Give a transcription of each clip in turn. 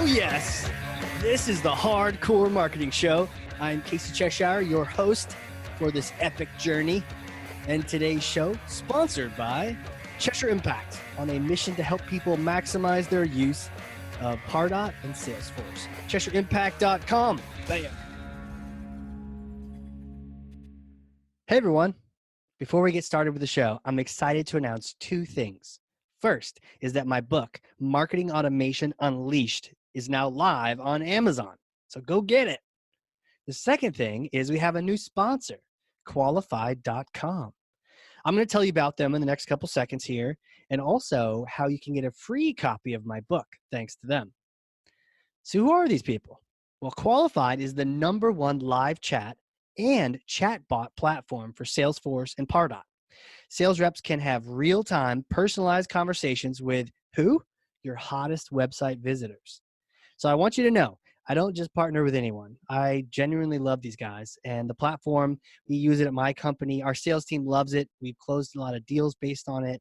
Oh yes, this is the Hardcore Marketing Show. I'm Casey Cheshire, your host for this epic journey. And today's show, sponsored by Cheshire Impact, on a mission to help people maximize their use of Pardot and Salesforce. CheshireImpact.com. Bam. Hey everyone. Before we get started with the show, I'm excited to announce two things. First is that my book, Marketing Automation Unleashed, is now live on Amazon. So go get it. The second thing is we have a new sponsor, Qualified.com. I'm going to tell you about them in the next couple seconds here, and also how you can get a free copy of my book thanks to them. So who are these people? Well, Qualified is the #1 live chat and chatbot platform for Salesforce and Pardot. Sales reps can have real-time, personalized conversations with who? Your hottest website visitors. So I want you to know, I don't just partner with anyone. I genuinely love these guys. And the platform, we use it at my company. Our sales team loves it. We've closed a lot of deals based on it,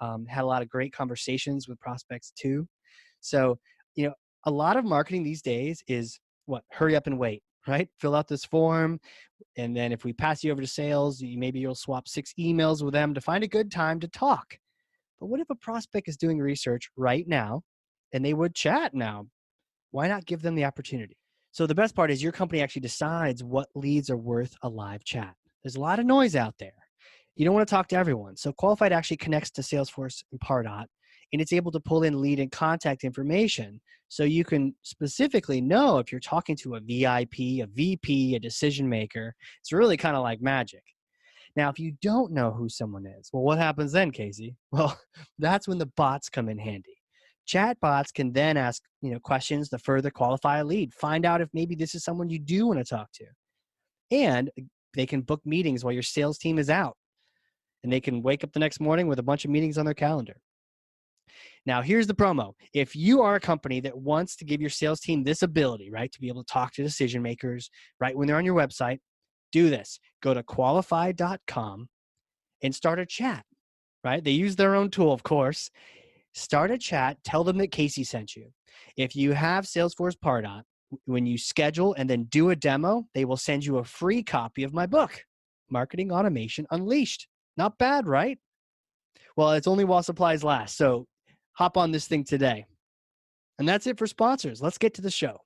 had a lot of great conversations with prospects too. So, a lot of marketing these days is what? Hurry up and wait, right? Fill out this form. And then if we pass you over to sales, maybe you'll swap 6 emails with them to find a good time to talk. But what if a prospect is doing research right now and they would chat now? Why not give them the opportunity? So the best part is your company actually decides what leads are worth a live chat. There's a lot of noise out there. You don't want to talk to everyone. So Qualified actually connects to Salesforce and Pardot, and it's able to pull in lead and contact information so you can specifically know if you're talking to a VIP, a VP, a decision maker. It's really kind of like magic. Now, if you don't know who someone is, well, what happens then, Casey? Well, that's when the bots come in handy. Chat bots can then ask questions to further qualify a lead, find out if maybe this is someone you do want to talk to. And they can book meetings while your sales team is out. And they can wake up the next morning with a bunch of meetings on their calendar. Now, here's the promo. If you are a company that wants to give your sales team this ability, right, to be able to talk to decision makers right when they're on your website, do this. Go to qualified.com and start a chat, right? They use their own tool, of course. Start a chat. Tell them that Casey sent you. If you have Salesforce Pardot, when you schedule and then do a demo, they will send you a free copy of my book, Marketing Automation Unleashed. Not bad, right? Well, it's only while supplies last. So hop on this thing today. And that's it for sponsors. Let's get to the show.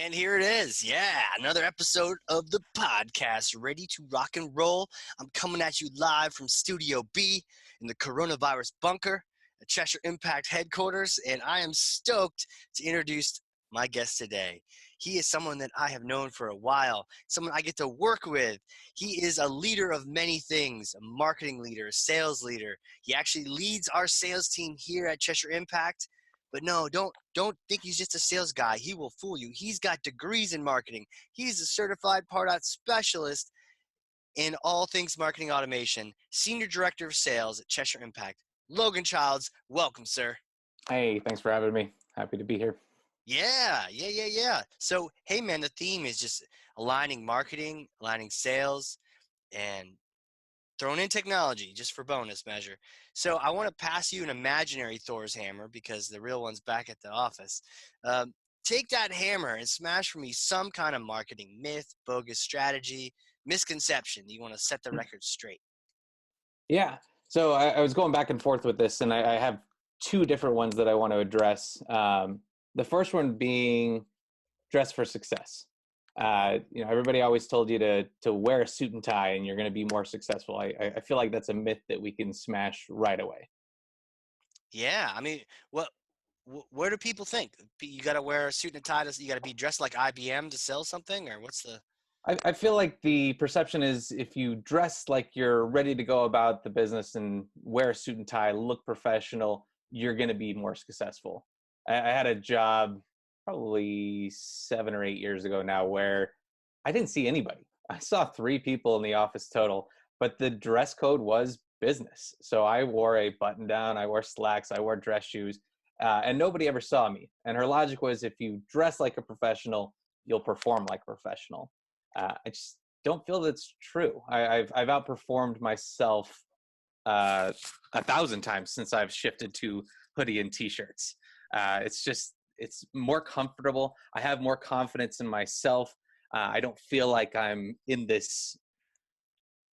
And here it is. Yeah, another episode of the podcast, ready to rock and roll. I'm coming at you live from Studio B in the coronavirus bunker at Cheshire Impact headquarters, and I am stoked to introduce my guest today. He is someone that I have known for a while, someone I get to work with. He is a leader of many things, a marketing leader, a sales leader. He actually leads our sales team here at Cheshire Impact. But no, don't think he's just a sales guy. He will fool you. He's got degrees in marketing. He's a certified Pardot Specialist in all things marketing automation, Senior Director of Sales at Cheshire Impact. Logan Childs, welcome, sir. Hey, thanks for having me. Happy to be here. Yeah. So, hey, man, the theme is just aligning marketing, aligning sales, and throwing in technology just for bonus measure. So I want to pass you an imaginary Thor's hammer because the real one's back at the office. Take that hammer and smash for me some kind of marketing myth, bogus strategy, misconception. You want to set the record straight. Yeah. So I was going back and forth with this, and I have 2 different ones that I want to address. The first one being dress for success. Everybody always told you to wear a suit and tie and you're going to be more successful. I feel like that's a myth that we can smash right away. Yeah. I mean, where do people think? You got to wear a suit and a tie? You got to be dressed like IBM to sell something? Or what's the... I feel like the perception is if you dress like you're ready to go about the business and wear a suit and tie, look professional, you're going to be more successful. I had a job probably 7 or 8 years ago now where I didn't see anybody. I saw 3 people in the office total, but the dress code was business. So I wore a button down, I wore slacks, I wore dress shoes, and nobody ever saw me. And her logic was if you dress like a professional, you'll perform like a professional. I just don't feel that's true. I've outperformed myself 1,000 times since I've shifted to hoodie and t-shirts. it's more comfortable. I have more confidence in myself. I don't feel like I'm in this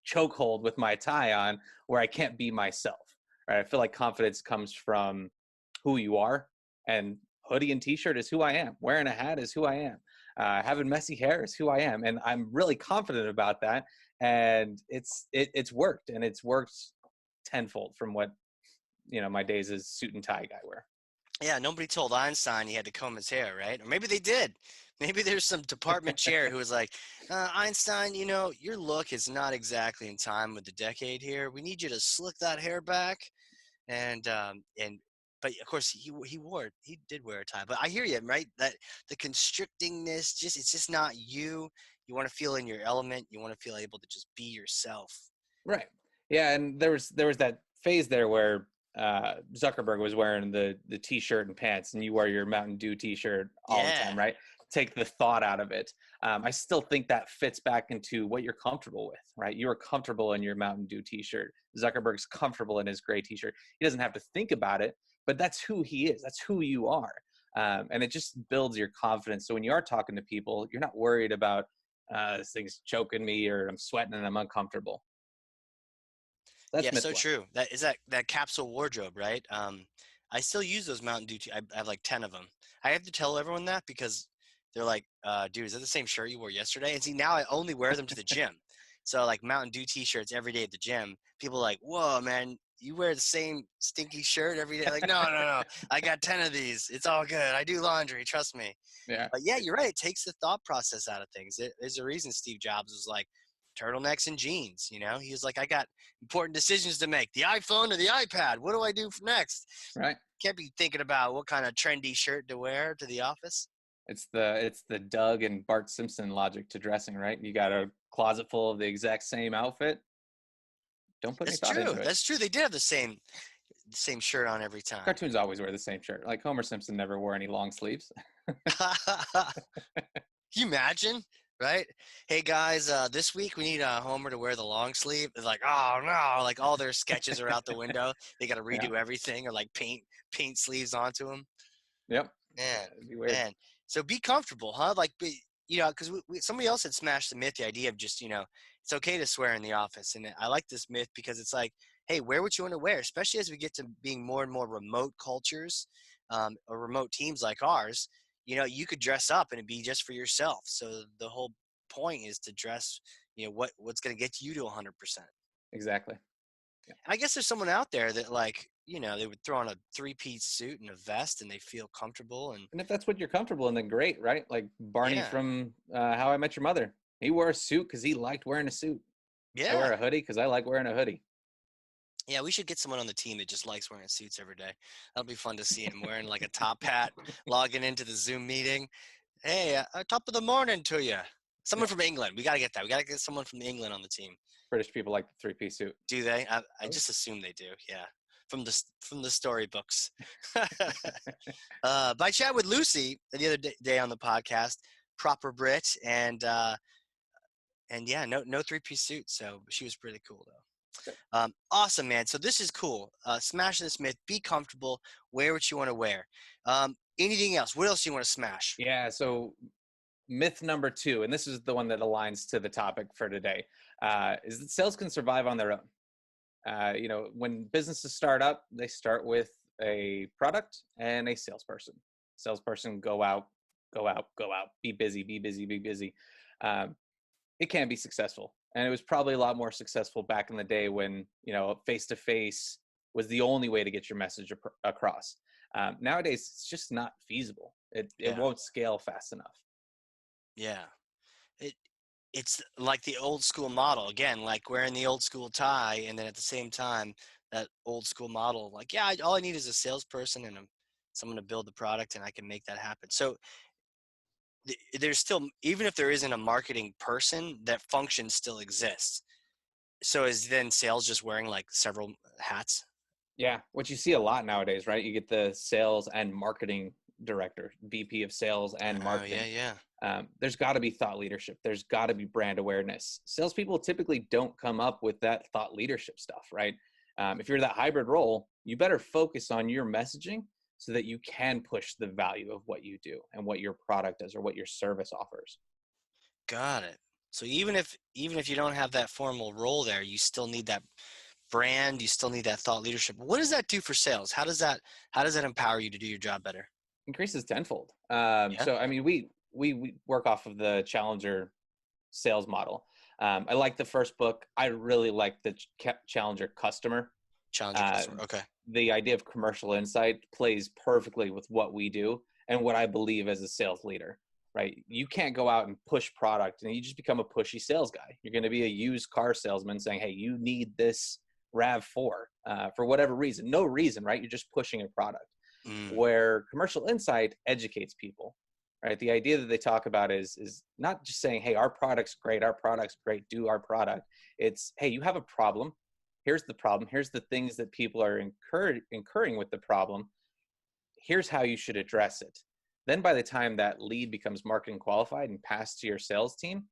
chokehold with my tie on where I can't be myself. Right? I feel like confidence comes from who you are, and hoodie and t-shirt is who I am. Wearing a hat is who I am. Having messy hair is who I am, and I'm really confident about that. And it's worked, and it's worked tenfold from what my days as suit and tie guy were. Yeah, nobody told Einstein he had to comb his hair, right? Or maybe they did. Maybe there's some department chair who was like, Einstein, your look is not exactly in time with the decade here. We need you to slick that hair back. But of course he did wear a tie. But I hear you, right? That the constrictingness, it's just not you. You want to feel in your element. You want to feel able to just be yourself. Right. Yeah, and there was that phase there where Zuckerberg was wearing the t-shirt and pants, and you wear your Mountain Dew t-shirt all the time, right? Take the thought out of it. I still think that fits back into what you're comfortable with, right? You are comfortable in your Mountain Dew t-shirt. Zuckerberg's comfortable in his gray t-shirt. He doesn't have to think about it, but that's who he is. That's who you are. And it just builds your confidence. So when you are talking to people, you're not worried about this thing's choking me, or I'm sweating and I'm uncomfortable. That's so true. That is that capsule wardrobe, right? I still use those Mountain Dew. I have like 10 of them. I have to tell everyone that because they're like, dude, is that the same shirt you wore yesterday? And see, now I only wear them to the gym. So like Mountain Dew t-shirts every day at the gym. People are like, whoa, man, you wear the same stinky shirt every day? Like, no. I got 10 of these. It's all good. I do laundry. Trust me. Yeah. But yeah, you're right. It takes the thought process out of things. There's a reason Steve Jobs was like, turtlenecks and jeans. He was like, I got important decisions to make. The iPhone or the iPad? What do I do next? Right. Can't be thinking about what kind of trendy shirt to wear to the office. It's the Doug and Bart Simpson logic to dressing, right? You got a closet full of the exact same outfit. Don't put any thought into it. That's true. They did have the same shirt on every time. Cartoons always wear the same shirt. Like Homer Simpson never wore any long sleeves. Can you imagine? Right? Hey guys, this week we need Homer to wear the long sleeve. It's like, oh no, like all their sketches are out the window. They got to redo everything, or like paint sleeves onto them. Yep. Man. So be comfortable, huh? Like, because somebody else had smashed the myth, the idea of just, it's okay to swear in the office. And I like this myth because it's like, hey, wear what you want to wear, especially as we get to being more and more remote cultures, or remote teams like ours. You could dress up and it'd be just for yourself. So the whole point is to dress, what's going to get you to 100%. Exactly. Yeah. I guess there's someone out there that they would throw on a 3-piece suit and a vest and they feel comfortable. And if that's what you're comfortable in, then great, right? Like Barney from How I Met Your Mother. He wore a suit because he liked wearing a suit. Yeah. I wear a hoodie because I like wearing a hoodie. Yeah, we should get someone on the team that just likes wearing suits every day. That'll be fun to see him wearing like a top hat, logging into the Zoom meeting. Hey, top of the morning to you. Someone from England. We got to get that. We got to get someone from England on the team. British people like the 3-piece suit. Do they? I just assume they do. Yeah. From the storybooks. But I chatted with Lucy the other day on the podcast, proper Brit, and yeah, no 3-piece suit. So she was pretty cool though. Awesome, man. So this is cool. Smash this myth. Be comfortable. Wear what you want to wear. Anything else? What else do you want to smash? Yeah. So myth number 2, and this is the one that aligns to the topic for today, is that sales can survive on their own. When businesses start up, they start with a product and a salesperson. Salesperson go out, be busy. It can be successful. And it was probably a lot more successful back in the day when, face-to-face was the only way to get your message across. Nowadays, it's just not feasible. It won't scale fast enough. Yeah. It's like the old school model. Again, like wearing the old school tie, and then at the same time, that old school model, like, all I need is a salesperson and someone to build the product, and I can make that happen. So there's still, even if there isn't a marketing person, that function still exists. So is then sales just wearing like several hats? Yeah, what you see a lot nowadays, right? You get the sales and marketing director, VP of sales and marketing. There's got to be thought leadership. There's got to be brand awareness. Salespeople typically don't come up with that thought leadership stuff, right? If you're that hybrid role, you better focus on your messaging so that you can push the value of what you do and what your product does or what your service offers. Got it. So even if you don't have that formal role there, you still need that brand, you still need that thought leadership. What does that do for sales? How does that empower you to do your job better? Increases tenfold. Yeah. So I mean, we work off of the Challenger sales model. I like the first book. I really like the Challenger customer. Challenger customer. Okay. The idea of commercial insight plays perfectly with what we do and what I believe as a sales leader, right? You can't go out and push product and you just become a pushy sales guy. You're going to be a used car salesman saying, hey, you need this RAV4 for whatever reason. No reason, right? You're just pushing a product. Where commercial insight educates people, right? The idea that they talk about is not just saying, hey, our product's great, do our product. It's, hey, you have a problem. Here's the problem. Here's the things that people are incurring with the problem. Here's how you should address it. Then by the time that lead becomes marketing qualified and passed to your sales team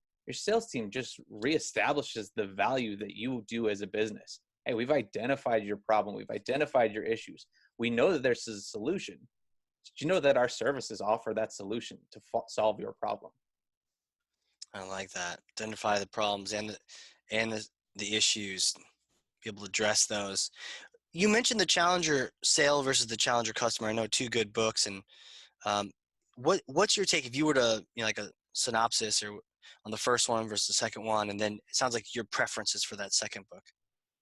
just reestablishes the value that you do as a business. Hey, we've identified your problem. We've identified your issues. We know that there's a solution. Did you know that our services offer that solution to solve your problem? I like that. Identify the problems and the issues, be able to address those. You mentioned the Challenger sale versus the Challenger customer. I know two good books. And what's your take if you were to, like a synopsis or on the first one versus the second one? And then it sounds like your preferences for that second book.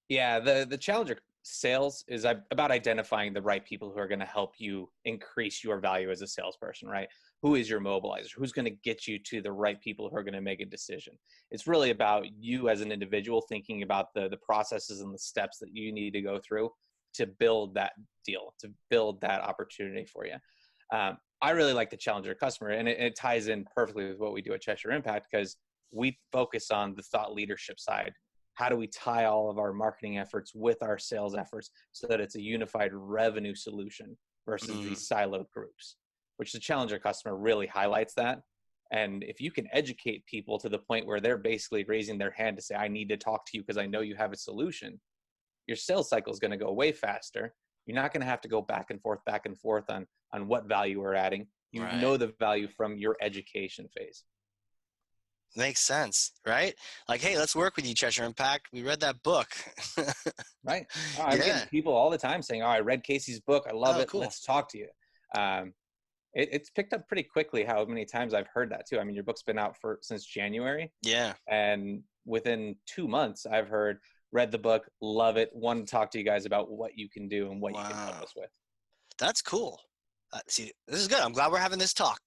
Yeah, the Challenger sales is about identifying the right people who are going to help you increase your value as a salesperson, right? Who is your mobilizer? Who's going to get you to the right people who are going to make a decision? It's really about you as an individual thinking about the processes and the steps that you need to go through to build that deal, to build that opportunity for you. I really like the Challenger customer, and it ties in perfectly with what we do at Cheshire Impact because we focus on the thought leadership side. How do we tie all of our marketing efforts with our sales efforts so that it's a unified revenue solution versus these siloed groups, which the Challenger customer really highlights that. And if you can educate people to the point where they're basically raising their hand to say, I need to talk to you because I know you have a solution, your sales cycle is going to go way faster. You're not going to have to go back and forth on what value we're adding. You know the value from your education phase. Makes sense, right? Like, hey, let's work with you, Cheshire Impact. We read that book. Right. I'm getting people all the time saying, I read Casey's book. I love it. Cool. Let's talk to you. It's picked up pretty quickly how many times I've heard that too. I mean, your book's been out since January. Yeah. And within 2 months, I've read the book, love it, want to talk to you guys about what you can do and what you can help us with. That's cool. See, this is good. I'm glad we're having this talk.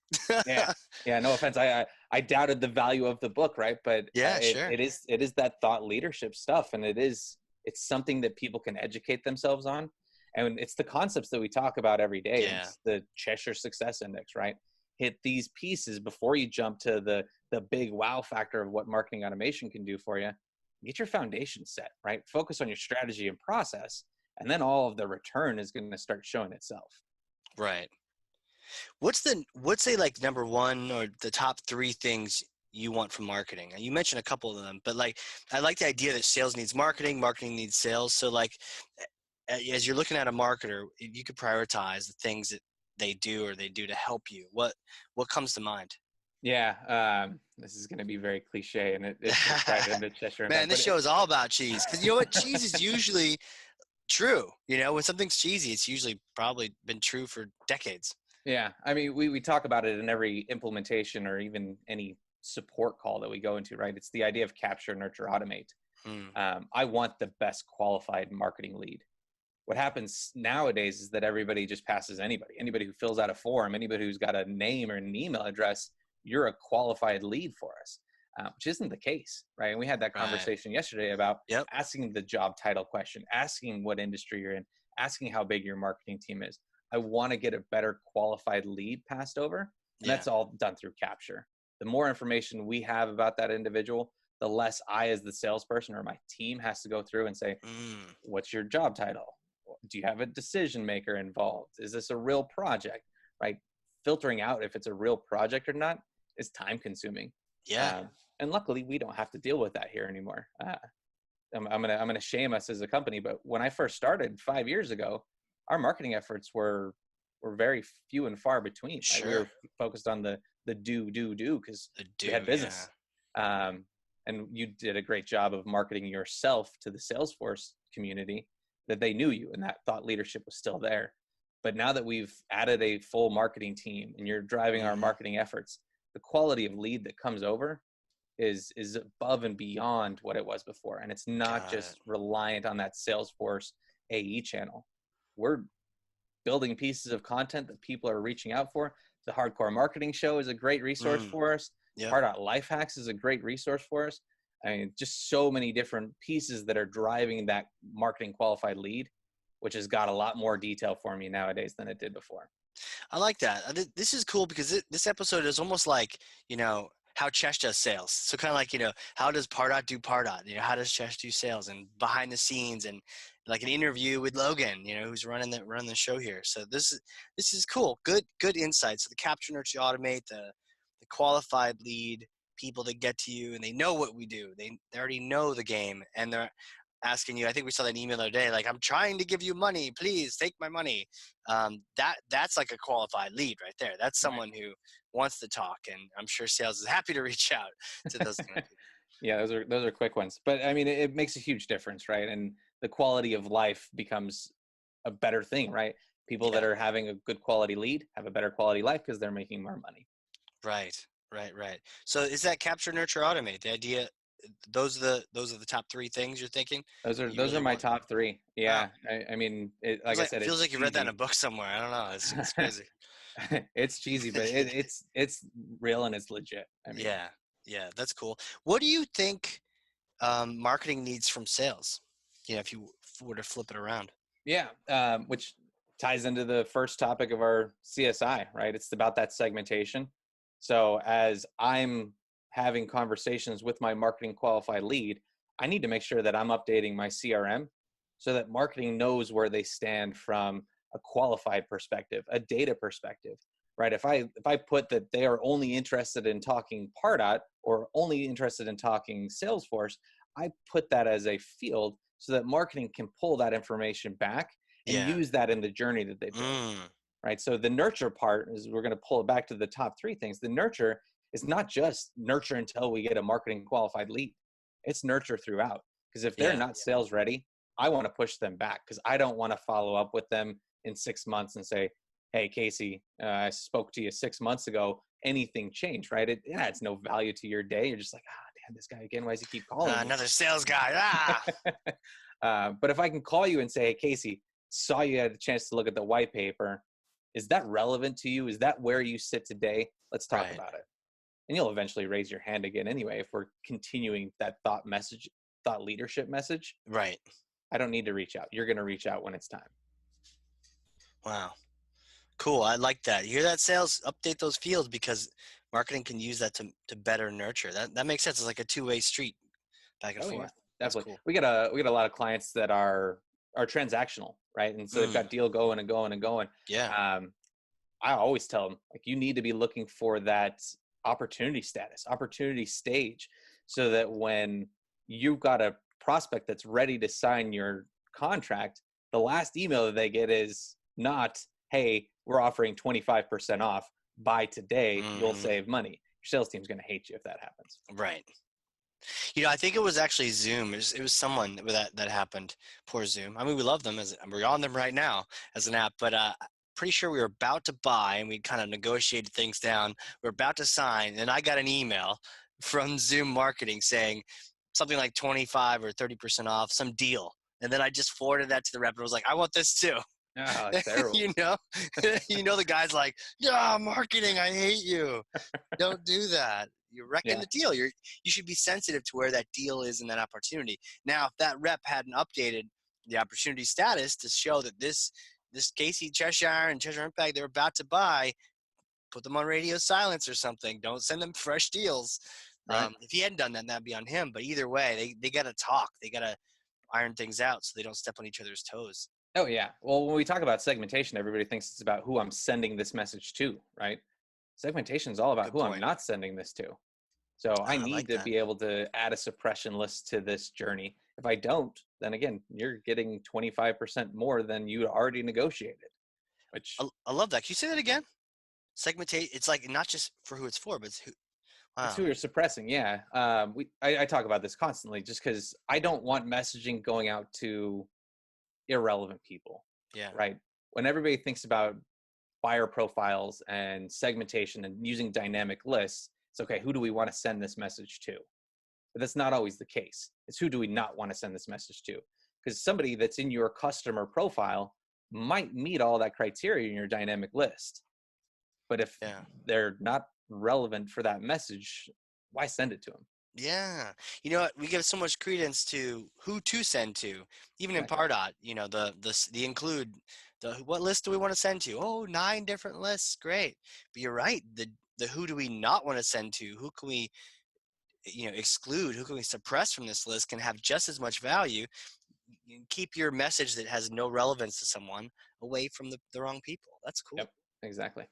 Yeah. No offense. I doubted the value of the book, right? But sure. It is that thought leadership stuff, and it's something that people can educate themselves on, and it's the concepts that we talk about every day. Yeah. It's the Cheshire Success Index, right? Hit these pieces before you jump to the big wow factor of what marketing automation can do for you. Get your foundation set, right? Focus on your strategy and process, and then all of the return is going to start showing itself. Right. What's say like number one or the top three things you want from marketing? You mentioned a couple of them, but like, I like the idea that sales needs marketing, marketing needs sales. So like, as you're looking at a marketer, if you could prioritize the things that they do to help you, what comes to mind? Yeah. This is going to be very cliche, and it's right into Cheshire Impact. Man, this show is all about cheese. Cause you know what? Cheese is usually true. When something's cheesy, it's usually probably been true for decades. Yeah. I mean, we talk about it in every implementation or even any support call that we go into, right? It's the idea of capture, nurture, automate. I want the best qualified marketing lead. What happens nowadays is that everybody just passes anybody who fills out a form, anybody who's got a name or an email address, you're a qualified lead for us, which isn't the case, right? And we had that conversation yesterday about asking the job title question, asking what industry you're in, asking how big your marketing team is. I want to get a better qualified lead passed over, and that's all done through capture. The more information we have about that individual, the less I, as the salesperson or my team, has to go through and say, what's your job title? Do you have a decision maker involved? Is this a real project, right? Filtering out if it's a real project or not is time consuming. Yeah. And luckily we don't have to deal with that here anymore. I'm going to shame us as a company, but when I first started 5 years ago, our marketing efforts were were very few and far between. Sure. Right? We were focused on the do because we had business. And you did a great job of marketing yourself to the Salesforce community, that they knew you and that thought leadership was still there. But now that we've added a full marketing team and you're driving our marketing efforts, the quality of lead that comes over is above and beyond what it was before. And it's not just reliant on that Salesforce AE channel. We're building pieces of content that people are reaching out for. The Hardcore Marketing Show is a great resource for us. Yep. Pardot Life Hacks is a great resource for us. I mean, just so many different pieces that are driving that marketing qualified lead, which has got a lot more detail for me nowadays than it did before. I like that. This is cool because this episode is almost like, how Chesh does sales. So kind of like, how does Pardot do Pardot? How does Chesh do sales, and behind the scenes, and like an interview with Logan, who's running the show here. So this is cool. Good insights. So the capture, nurture, automate, the qualified lead, people that get to you and they know what we do. They already know the game, and they're asking you. I think we saw that email the other day, like, I'm trying to give you money, please take my money. That's like a qualified lead right there. That's someone who wants to talk, and I'm sure sales is happy to reach out to those kind of people. Yeah, those are quick ones, but I mean, it makes a huge difference, right? And the quality of life becomes a better thing, right? People that are having a good quality lead have a better quality life because they're making more money. Right. So is that capture, nurture, automate the idea? Those are the top three things you're thinking? Those are my top three. Yeah. Wow. I mean, like I said, it feels like you read that in a book somewhere. I don't know. It's crazy. It's cheesy, but it's real and it's legit. I mean, yeah, that's cool. What do you think marketing needs from sales? If you were to flip it around. Yeah, which ties into the first topic of our CSI, right? It's about that segmentation. So as I'm having conversations with my marketing qualified lead, I need to make sure that I'm updating my CRM so that marketing knows where they stand from a qualified perspective, a data perspective, right? If I put that they are only interested in talking Pardot or only interested in talking Salesforce, I put that as a field so that marketing can pull that information back and use that in the journey that they build, right? So the nurture part is, we're going to pull it back to the top three things. The nurture is not just nurture until we get a marketing qualified lead. It's nurture throughout. Because if they're not sales ready, I want to push them back, because I don't want to follow up with them in 6 months and say, hey, Casey, I spoke to you 6 months ago. Anything changed, right? It adds no value to your day. You're just like, damn, this guy again. Why does he keep calling me? Another sales guy. But if I can call you and say, hey, Casey, saw you had a chance to look at the white paper. Is that relevant to you? Is that where you sit today? Let's talk about it. And you'll eventually raise your hand again anyway, if we're continuing that thought leadership message. Right. I don't need to reach out. You're going to reach out when it's time. Wow. Cool. I like that. You hear that, sales? Update those fields, because marketing can use that to better nurture. That makes sense. It's like a two-way street, back and forth. Yeah, definitely. Cool. We get a lot of clients that are transactional, right? And so they've got deal going and going and going. Yeah. I always tell them, like, you need to be looking for that opportunity status, opportunity stage, so that when you've got a prospect that's ready to sign your contract, the last email that they get is not, hey, we're offering 25% off, buy today, you'll save money. Your sales team's going to hate you if that happens. Right. I think it was actually Zoom. It was someone that happened. Poor Zoom. I mean, we love them, we're on them right now as an app, but pretty sure we were about to buy, and we kind of negotiated things down. We were about to sign, and I got an email from Zoom marketing saying something like 25 or 30% off, some deal. And then I just forwarded that to the rep and was like, I want this too. Oh, it's terrible. The guy's like, marketing, I hate you. Don't do that. You're wrecking the deal. You should be sensitive to where that deal is in that opportunity. Now, if that rep hadn't updated the opportunity status to show that this Casey, Cheshire, and Cheshire Impact they're about to buy, put them on radio silence or something. Don't send them fresh deals. Right. If he hadn't done that, that'd be on him. But either way, they got to talk. They got to iron things out so they don't step on each other's toes. Oh, yeah. Well, when we talk about segmentation, everybody thinks it's about who I'm sending this message to, right? Segmentation is all about who I'm not sending this to. So I need to be able to add a suppression list to this journey. If I don't, then again, you're getting 25% more than you already negotiated. which I love that. Can you say that again? Segmentate. It's like not just for who it's for, but it's who. Wow. It's who you're suppressing. Yeah. I talk about this constantly just because I don't want messaging going out to irrelevant people. Yeah. Right. When everybody thinks about buyer profiles and segmentation and using dynamic lists, it's okay, who do we want to send this message to? But that's not always the case. It's who do we not want to send this message to? Because somebody that's in your customer profile might meet all that criteria in your dynamic list. But if they're not relevant for that message, why send it to them? Yeah. You know what? We give so much credence to who to send to. Even in Pardot, you know, the include, what list do we want to send to? Oh, 9 different lists. Great. But you're right. The who do we not want to send to? Who can we, exclude? Who can we suppress from this list can have just as much value. You keep your message that has no relevance to someone away from the wrong people. That's cool. Yep, exactly.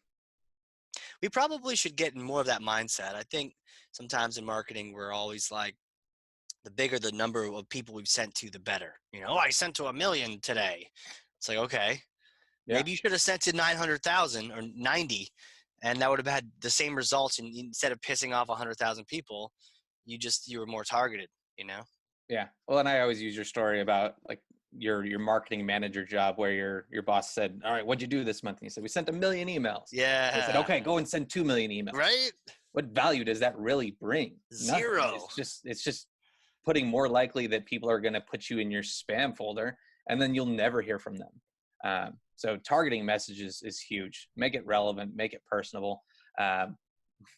We probably should get in more of that mindset. I think sometimes in marketing, we're always like, the bigger the number of people we've sent to, the better. I sent to 1 million today. It's like, okay, maybe you should have sent to 900,000 or 90, and that would have had the same results. And instead of pissing off 100,000 people, you were more targeted, Yeah. Well, and I always use your story about like your marketing manager job where your boss said, all right, what'd you do this month? And you said, we sent 1 million emails. Yeah. And I said, okay, go and send 2 million emails. Right. What value does that really bring? Zero. Nothing. It's just putting more likely that people are going to put you in your spam folder and then you'll never hear from them. So targeting messages is huge. Make it relevant, make it personable.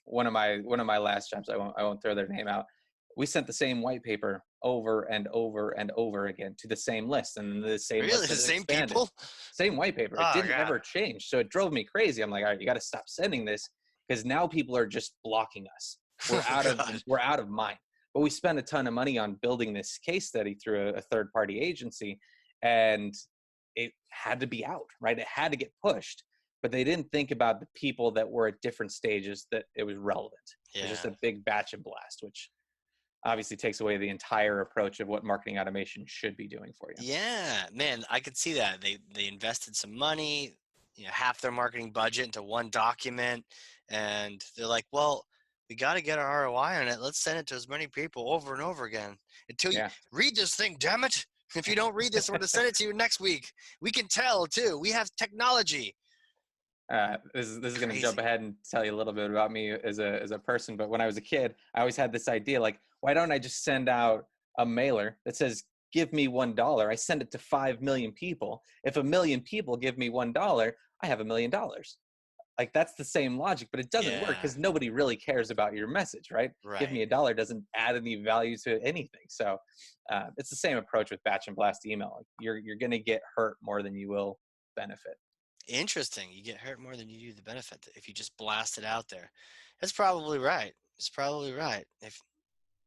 One of my last jobs, I won't throw their name out. We sent the same white paper over and over and over again to the same list, and the same really list the same expanded. people, same white paper. It didn't ever change, so it drove me crazy. I'm like, all right, you got to stop sending this because now people are just blocking us. We're out of mind. But we spent a ton of money on building this case study through a third party agency, and it had to be out, right? It had to get pushed. But they didn't think about the people that were at different stages that it was relevant. Yeah. It was just a big batch and blast, which obviously takes away the entire approach of what marketing automation should be doing for you. Yeah, man, I could see that. They invested some money, half their marketing budget into one document, and they're like, well, we got to get our ROI on it. Let's send it to as many people over and over again until you read this thing, damn it. If you don't read this, we're going to send it to you next week. We can tell too. We have technology. This is going to jump ahead and tell you a little bit about me as a person. But when I was a kid, I always had this idea, like, why don't I just send out a mailer that says, give me $1. I send it to 5 million people. If 1 million people give me $1, I have $1 million. Like, that's the same logic, but it doesn't work because nobody really cares about your message, right? Give me $1 doesn't add any value to anything. So it's the same approach with batch and blast email. Like, you're going to get hurt more than you will benefit. Interesting. You get hurt more than you do the benefit if you just blast it out there. That's probably right. It's probably right.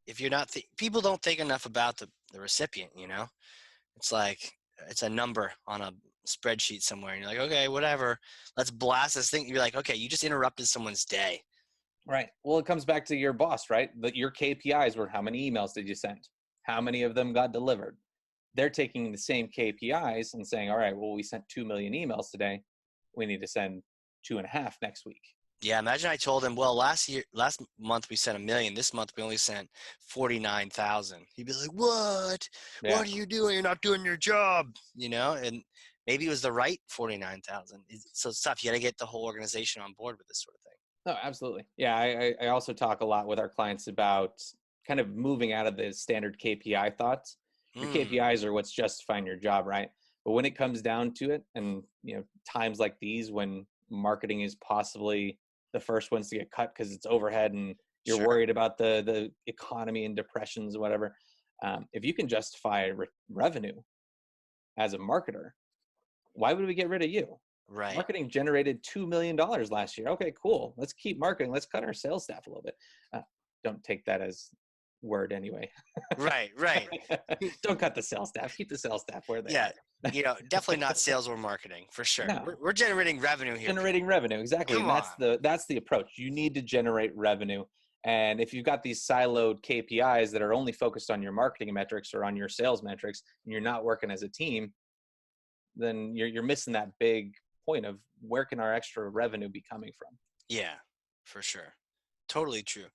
If you're not, people don't think enough about the recipient, It's like, it's a number on a spreadsheet somewhere. And you're like, okay, whatever. Let's blast this thing. You're like, okay, you just interrupted someone's day. Right. Well, it comes back to your boss, right? Your KPIs were how many emails did you send? How many of them got delivered? They're taking the same KPIs and saying, all right, well, we sent 2 million emails today. We need to send 2.5 next week. Yeah, imagine I told him, well, last month we sent 1 million. This month we only sent 49,000. He'd be like, what? Yeah. What are you doing? You're not doing your job, And maybe it was the right 49,000. So it's tough. You got to get the whole organization on board with this sort of thing. No, absolutely. Yeah, I also talk a lot with our clients about kind of moving out of the standard KPI thoughts. Your KPIs are what's justifying your job, right? But when it comes down to it, and times like these when marketing is possibly the first ones to get cut because it's overhead and you're worried about the economy and depressions or whatever, if you can justify revenue as a marketer, why would we get rid of you? Right. Marketing generated $2 million last year. Okay, cool. Let's keep marketing. Let's cut our sales staff a little bit. Don't take that as word anyway. Right. Don't cut the sales staff. Keep the sales staff where they are. Definitely not sales or marketing for sure. No. We're generating revenue here. Generating revenue, exactly. And that's the approach. You need to generate revenue. And if you've got these siloed KPIs that are only focused on your marketing metrics or on your sales metrics, and you're not working as a team, then you're missing that big point of where can our extra revenue be coming from? Yeah, for sure. Totally true.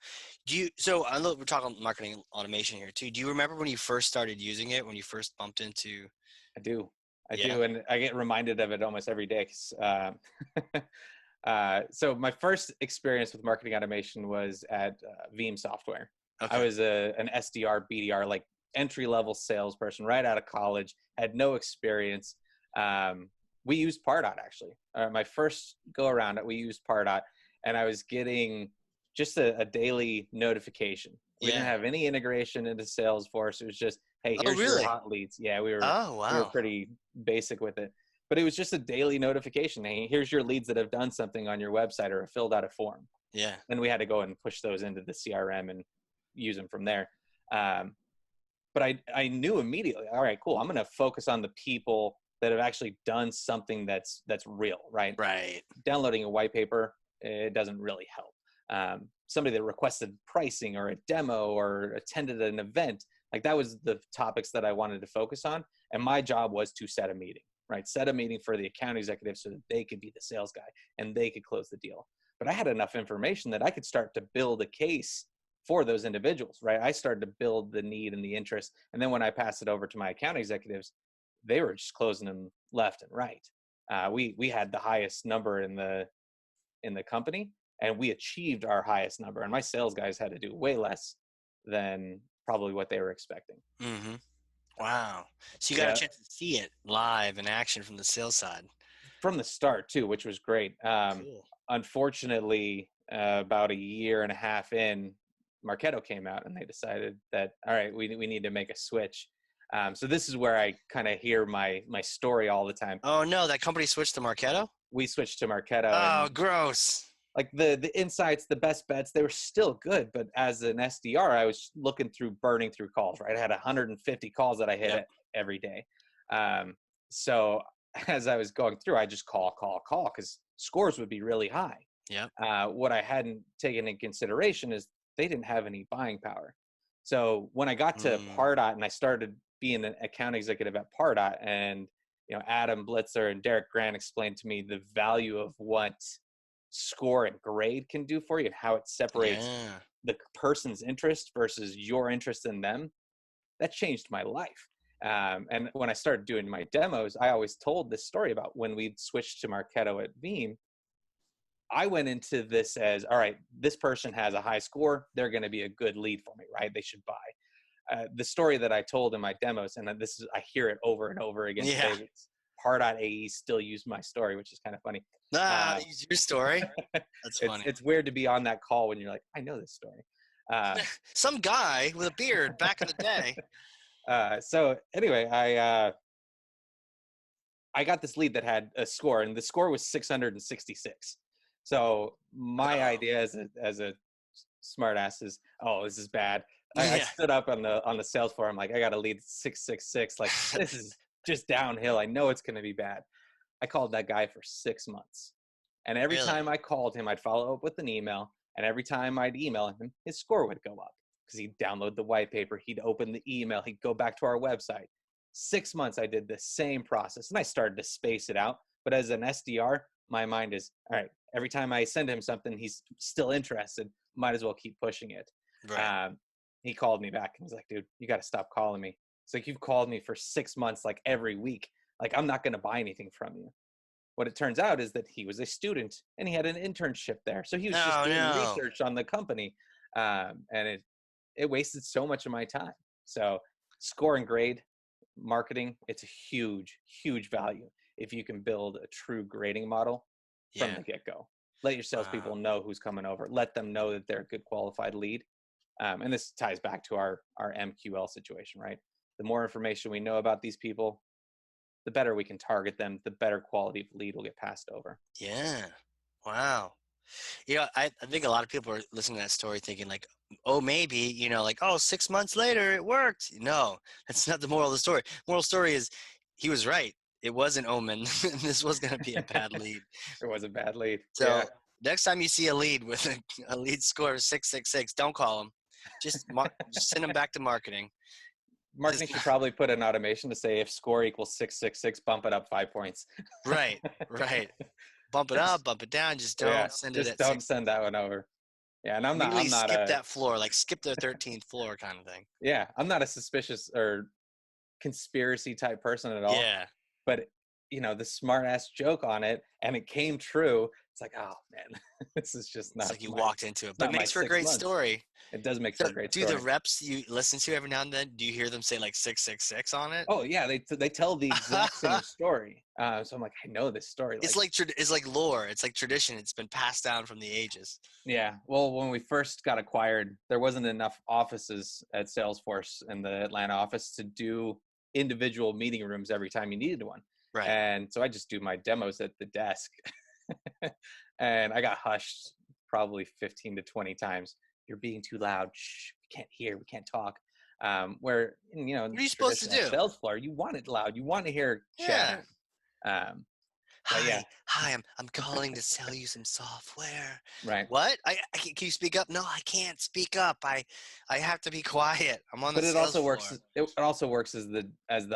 So I know we're talking marketing automation here too. Do you remember when you first started using it, when you first bumped into? I do. I Yeah. do. And I get reminded of it almost every day. So my first experience with marketing automation was at Veeam Software. Okay. I was an SDR, BDR, like entry-level salesperson right out of college, had no experience. We used Pardot, actually. My first go around, we used Pardot, and I was getting just a daily notification. We didn't have any integration into Salesforce. It was just, hey, here's your hot leads. Yeah, we were pretty basic with it. But it was just a daily notification. Hey, here's your leads that have done something on your website or have filled out a form. Yeah. And we had to go and push those into the CRM and use them from there. But I knew immediately, all right, cool. I'm going to focus on the people that have actually done something that's real, right? Right. Downloading a white paper, it doesn't really help. Somebody that requested pricing or a demo or attended an event, like that was the topics that I wanted to focus on. And my job was to set a meeting, right? Set a meeting for the account executive so that they could be the sales guy and they could close the deal. But I had enough information that I could start to build a case for those individuals, right? I started to build the need and the interest. And then when I passed it over to my account executives, they were just closing them left and right. We had the highest number in the company, and we achieved our highest number. And my sales guys had to do way less than probably what they were expecting. Mm-hmm. Wow. So you got a chance to see it live in action from the sales side. From the start too, which was great. Cool. Unfortunately, about a year and a half in, Marketo came out and they decided that, all right, we need to make a switch. So this is where I kind of hear my story all the time. Oh no, that company switched to Marketo? We switched to Marketo. Oh, gross. Like the insights, the best bets, they were still good. But as an SDR, I was burning through calls, right? I had 150 calls that I hit every day. So as I was going through, I just call because scores would be really high. Yeah. What I hadn't taken into consideration is they didn't have any buying power. So when I got to Pardot and I started being an account executive at Pardot, and Adam Blitzer and Derek Grant explained to me the value of what score and grade can do for you and how it separates the person's interest versus your interest in them, that changed my life. And when I started doing my demos, I always told this story about when we switched to Marketo at Veeam. I went into this as, all right, this person has a high score. They're going to be a good lead for me, right? They should buy. The story that I told in my demos, and I hear it over and over again today. Pardot AE still use my story, which is kind of funny. Use your story. That's funny. It's weird to be on that call when you're like, I know this story. Some guy with a beard back in the day. So anyway, I got this lead that had a score, and the score was 666. So my idea as a smart ass is, oh, this is bad. I stood up on the sales floor. I'm like, I got a lead 666. Like, this is just downhill. I know it's going to be bad. I called that guy for 6 months. And every time I called him, I'd follow up with an email. And every time I'd email him, his score would go up because he'd download the white paper. He'd open the email. He'd go back to our website. 6 months, I did the same process. And I started to space it out. But as an SDR, my mind is, all right, every time I send him something, he's still interested. Might as well keep pushing it. Right. He called me back and was like, dude, you got to stop calling me. It's like, you've called me for 6 months, like every week. Like, I'm not going to buy anything from you. What it turns out is that he was a student and he had an internship there. So he was just doing research on the company. And it wasted so much of my time. So score and grade marketing, it's a huge, huge value if you can build a true grading model from the get-go. Let your salespeople know who's coming over. Let them know that they're a good qualified lead. And this ties back to our MQL situation, right? The more information we know about these people, the better we can target them, the better quality of lead will get passed over. Yeah. Wow. I think a lot of people are listening to that story thinking like, oh, maybe, like, oh, 6 months later it worked. No, that's not the moral of the story. Moral story is he was right. It was an omen. This was going to be a bad lead. It was a bad lead. So next time you see a lead with a lead score of 666, don't call him. Just send him back to marketing. marketing should probably put an automation to say if score equals 666, bump it up 5 points. Right. Bump it up, bump it down. Just don't send it at don't send that one over. Yeah, and I'm not skip that floor, like skip the 13th floor kind of thing. Yeah, I'm not a suspicious or conspiracy type person at all. Yeah. But the smart ass joke on it, and it came true. It's like, oh man, this is just not. It's like you walked into it, but it makes for a great story. It does make for a great story. Do the reps you listen to every now and then? Do you hear them say like 666 on it? Oh yeah, they tell the exact same story. So I'm like, I know this story. It's like lore. It's like tradition. It's been passed down from the ages. Yeah. Well, when we first got acquired, there wasn't enough offices at Salesforce in the Atlanta office to do individual meeting rooms every time you needed one. Right. And so I just do my demos at the desk. And I got hushed probably 15 to 20 times. You're being too loud. Shh, we can't hear. We can't talk. Where, what are you supposed to do? Sales floor, you want it loud. You want to hear chat. Hi, I'm calling to sell you some software. Right. What? Can you speak up? No, I can't speak up. I have to be quiet. I'm on the sales floor. It also works as the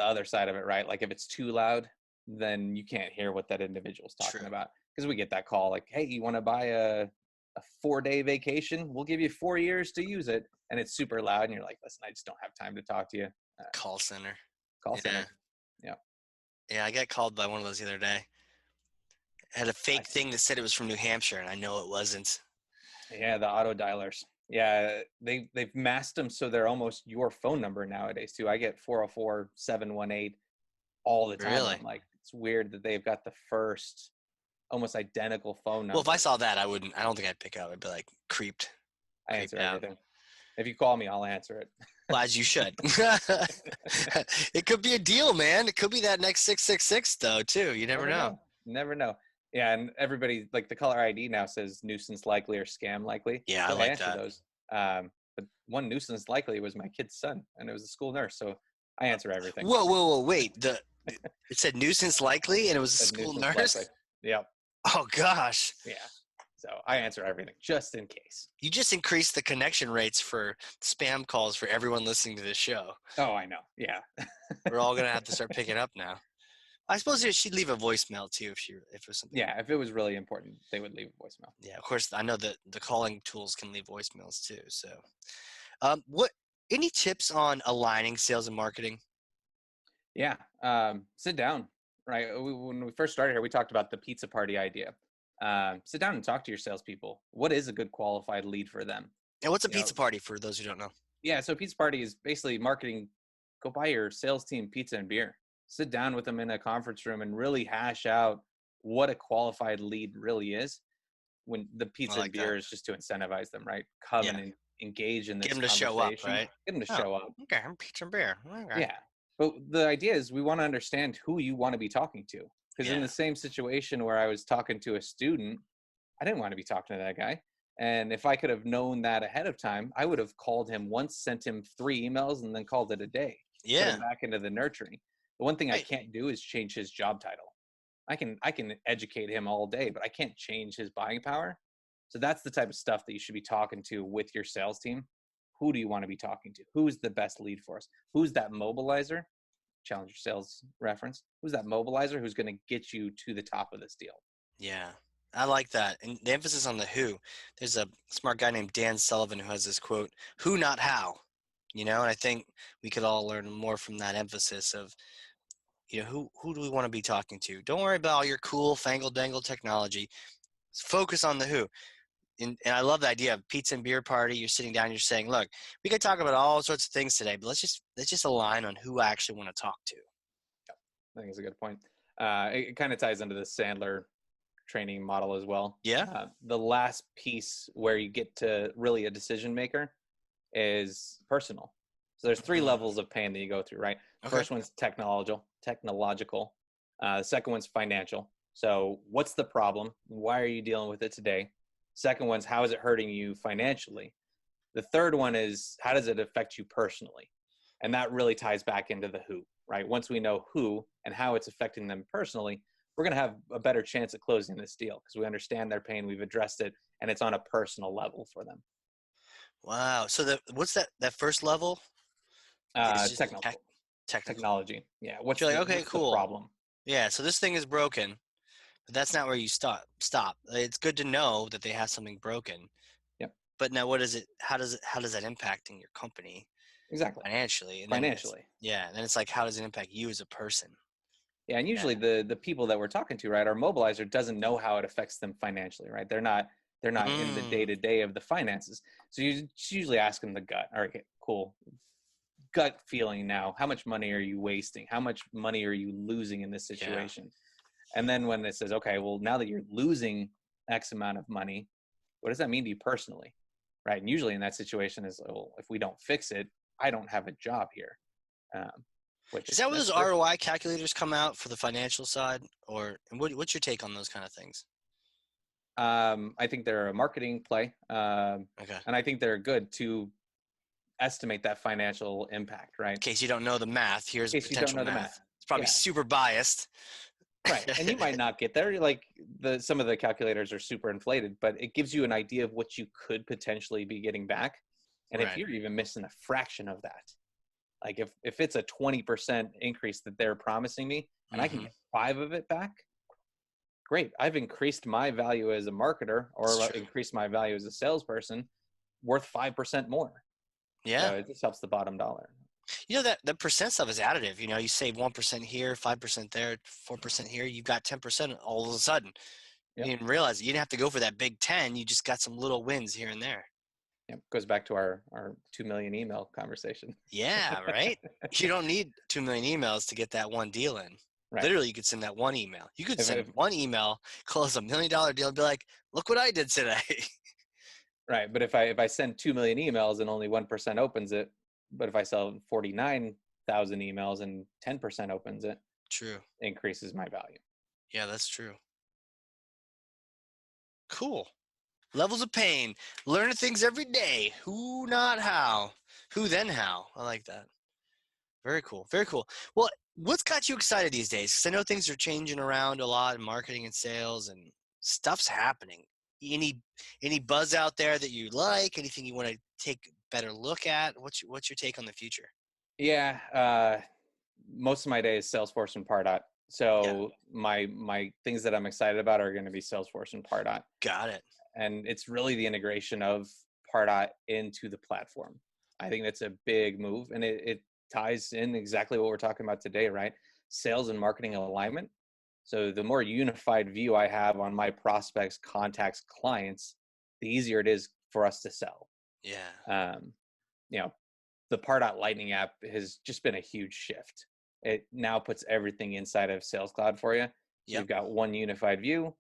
other side of it, right? Like if it's too loud, then you can't hear what that individual's talking about. Because we get that call like, hey, you want to buy a 4-day vacation? We'll give you 4 years to use it. And it's super loud. And you're like, listen, I just don't have time to talk to you. Call center. Yeah. Yeah, I got called by one of those the other day. I had a fake thing that said it was from New Hampshire, and I know it wasn't. Yeah, the auto dialers. Yeah, they've masked them so they're almost your phone number nowadays too. I get 404-718 all the time. Really? I'm like, it's weird that they've got the first almost identical phone number. Well, if I saw that, I don't think I'd pick up. I'd be like creeped. I answer everything. If you call me, I'll answer it. Well, as you should. It could be a deal, man. It could be that next 666 though, too. You never know. Never know. Yeah, and everybody, like the caller ID now says nuisance likely or scam likely. Yeah, so I like that. Those. But one nuisance likely was my kid's son, and it was a school nurse, so I answer everything. Whoa, wait. It said nuisance likely, and it was a school nurse? Likely. Yep. Oh, gosh. Yeah. So I answer everything just in case. You just increased the connection rates for spam calls for everyone listening to this show. Oh, I know. Yeah. We're all going to have to start picking up now. I suppose she'd leave a voicemail too if it was something. Yeah, if it was really important, they would leave a voicemail. Yeah, of course. I know that the calling tools can leave voicemails too. So, any tips on aligning sales and marketing? Yeah, sit down. Right, when we first started here, we talked about the pizza party idea. Sit down and talk to your salespeople. What is a good qualified lead for them? And what's a pizza party for those who don't know? Yeah, so pizza party is basically marketing. Go buy your sales team pizza and beer. Sit down with them in a conference room and really hash out what a qualified lead really is. When the pizza and beer is just to incentivize them, right? Come and engage in this. Get them to show up, right? Get them to show up. Okay, I'm pizza and beer. Okay. Yeah, but the idea is we want to understand who you want to be talking to. Because in the same situation where I was talking to a student, I didn't want to be talking to that guy. And if I could have known that ahead of time, I would have called him once, sent him 3 emails, and then called it a day. Yeah. Put him back into the nurturing. The one thing I can't do is change his job title. I can educate him all day, but I can't change his buying power. So that's the type of stuff that you should be talking to with your sales team. Who do you want to be talking to? Who's the best lead for us? Who's that mobilizer? Challenger sales reference. Who's that mobilizer who's going to get you to the top of this deal? Yeah, I like that. And the emphasis on the who. There's a smart guy named Dan Sullivan who has this quote, who, not how. And I think we could all learn more from that emphasis of, who do we want to be talking to? Don't worry about all your cool fangle-dangle technology. Focus on the who. And I love the idea of pizza and beer party. You're sitting down, you're saying, look, we could talk about all sorts of things today, but let's just align on who I actually want to talk to. I think it's a good point. It kind of ties into the Sandler training model as well. Yeah. The last piece where you get to really a decision maker is personal. So there's 3 levels of pain that you go through, right? Okay. First one's technological. The second one's financial. So what's the problem? Why are you dealing with it today? Second one's how is it hurting you financially? The third one is how does it affect you personally? And that really ties back into the who, right? Once we know who and how it's affecting them personally, we're going to have a better chance at closing this deal because we understand their pain, we've addressed it, and it's on a personal level for them. Wow. So what's that first level? It's just technical. Technology. Yeah. What's Okay, the cool. problem? Yeah. So this thing is broken, but that's not where you stop. It's good to know that they have something broken. Yep. But now how does that impacting your company Exactly. financially? And financially. then it's like, how does it impact you as a person? Yeah. And usually the people that we're talking to, right, our mobilizer doesn't know how it affects them financially, right? They're not in the day-to-day of the finances. So you usually ask them the gut. All right, cool. Gut feeling now. How much money are you wasting? How much money are you losing in this situation? Yeah. And then when it says, okay, well, now that you're losing X amount of money, what does that mean to you personally? Right. And usually in that situation is, well, if we don't fix it, I don't have a job here. Is that where those ROI calculators come out for the financial side? Or what's your take on those kind of things? I think they're a marketing play. Okay. And I think they're good to estimate that financial impact, right? In case you don't know the math, here's potential math. It's probably super biased. Right. And you might not get there. Like some of the calculators are super inflated, but it gives you an idea of what you could potentially be getting back. And if you're even missing a fraction of that, like if it's a 20% increase that they're promising me and I can get 5 of it back, great. I've increased my value as a marketer or increased my value as a salesperson worth 5% more. Yeah. So it just helps the bottom dollar. You know, that the percent stuff is additive. You know, you save 1% here, 5% there, 4% here. You've got 10% all of a sudden. Yep. You didn't realize it. You didn't have to go for that big 10. You just got some little wins here and there. Yep. Goes back to our 2 million email conversation. Yeah, right? You don't need 2 million emails to get that one deal in. Right. Literally, you could send that one email. You could send one email, close $1 million deal, and be like, look what I did today. Right. But if I send 2 million emails and only 1% opens it, but if I sell 49,000 emails and 10% opens it, increases my value. Yeah, that's true. Cool. Levels of pain. Learning things every day. Who, not how. Who, then how. I like that. Very cool. Very cool. Well, what's got you excited these days? Because I know things are changing around a lot in marketing and sales, and stuff's happening. Any buzz out there that you like? Anything you want to take a better look at? What's your take on the future? Yeah. Most of my day is Salesforce and Pardot. So my things that I'm excited about are going to be Salesforce and Pardot. Got it. And it's really the integration of Pardot into the platform. I think that's a big move, and it ties in exactly what we're talking about today, right? Sales and marketing alignment. So the more unified view I have on my prospects, contacts, clients, the easier it is for us to sell. Yeah. The Pardot Lightning app has just been a huge shift. It now puts everything inside of Sales Cloud for you. So you've got one unified view,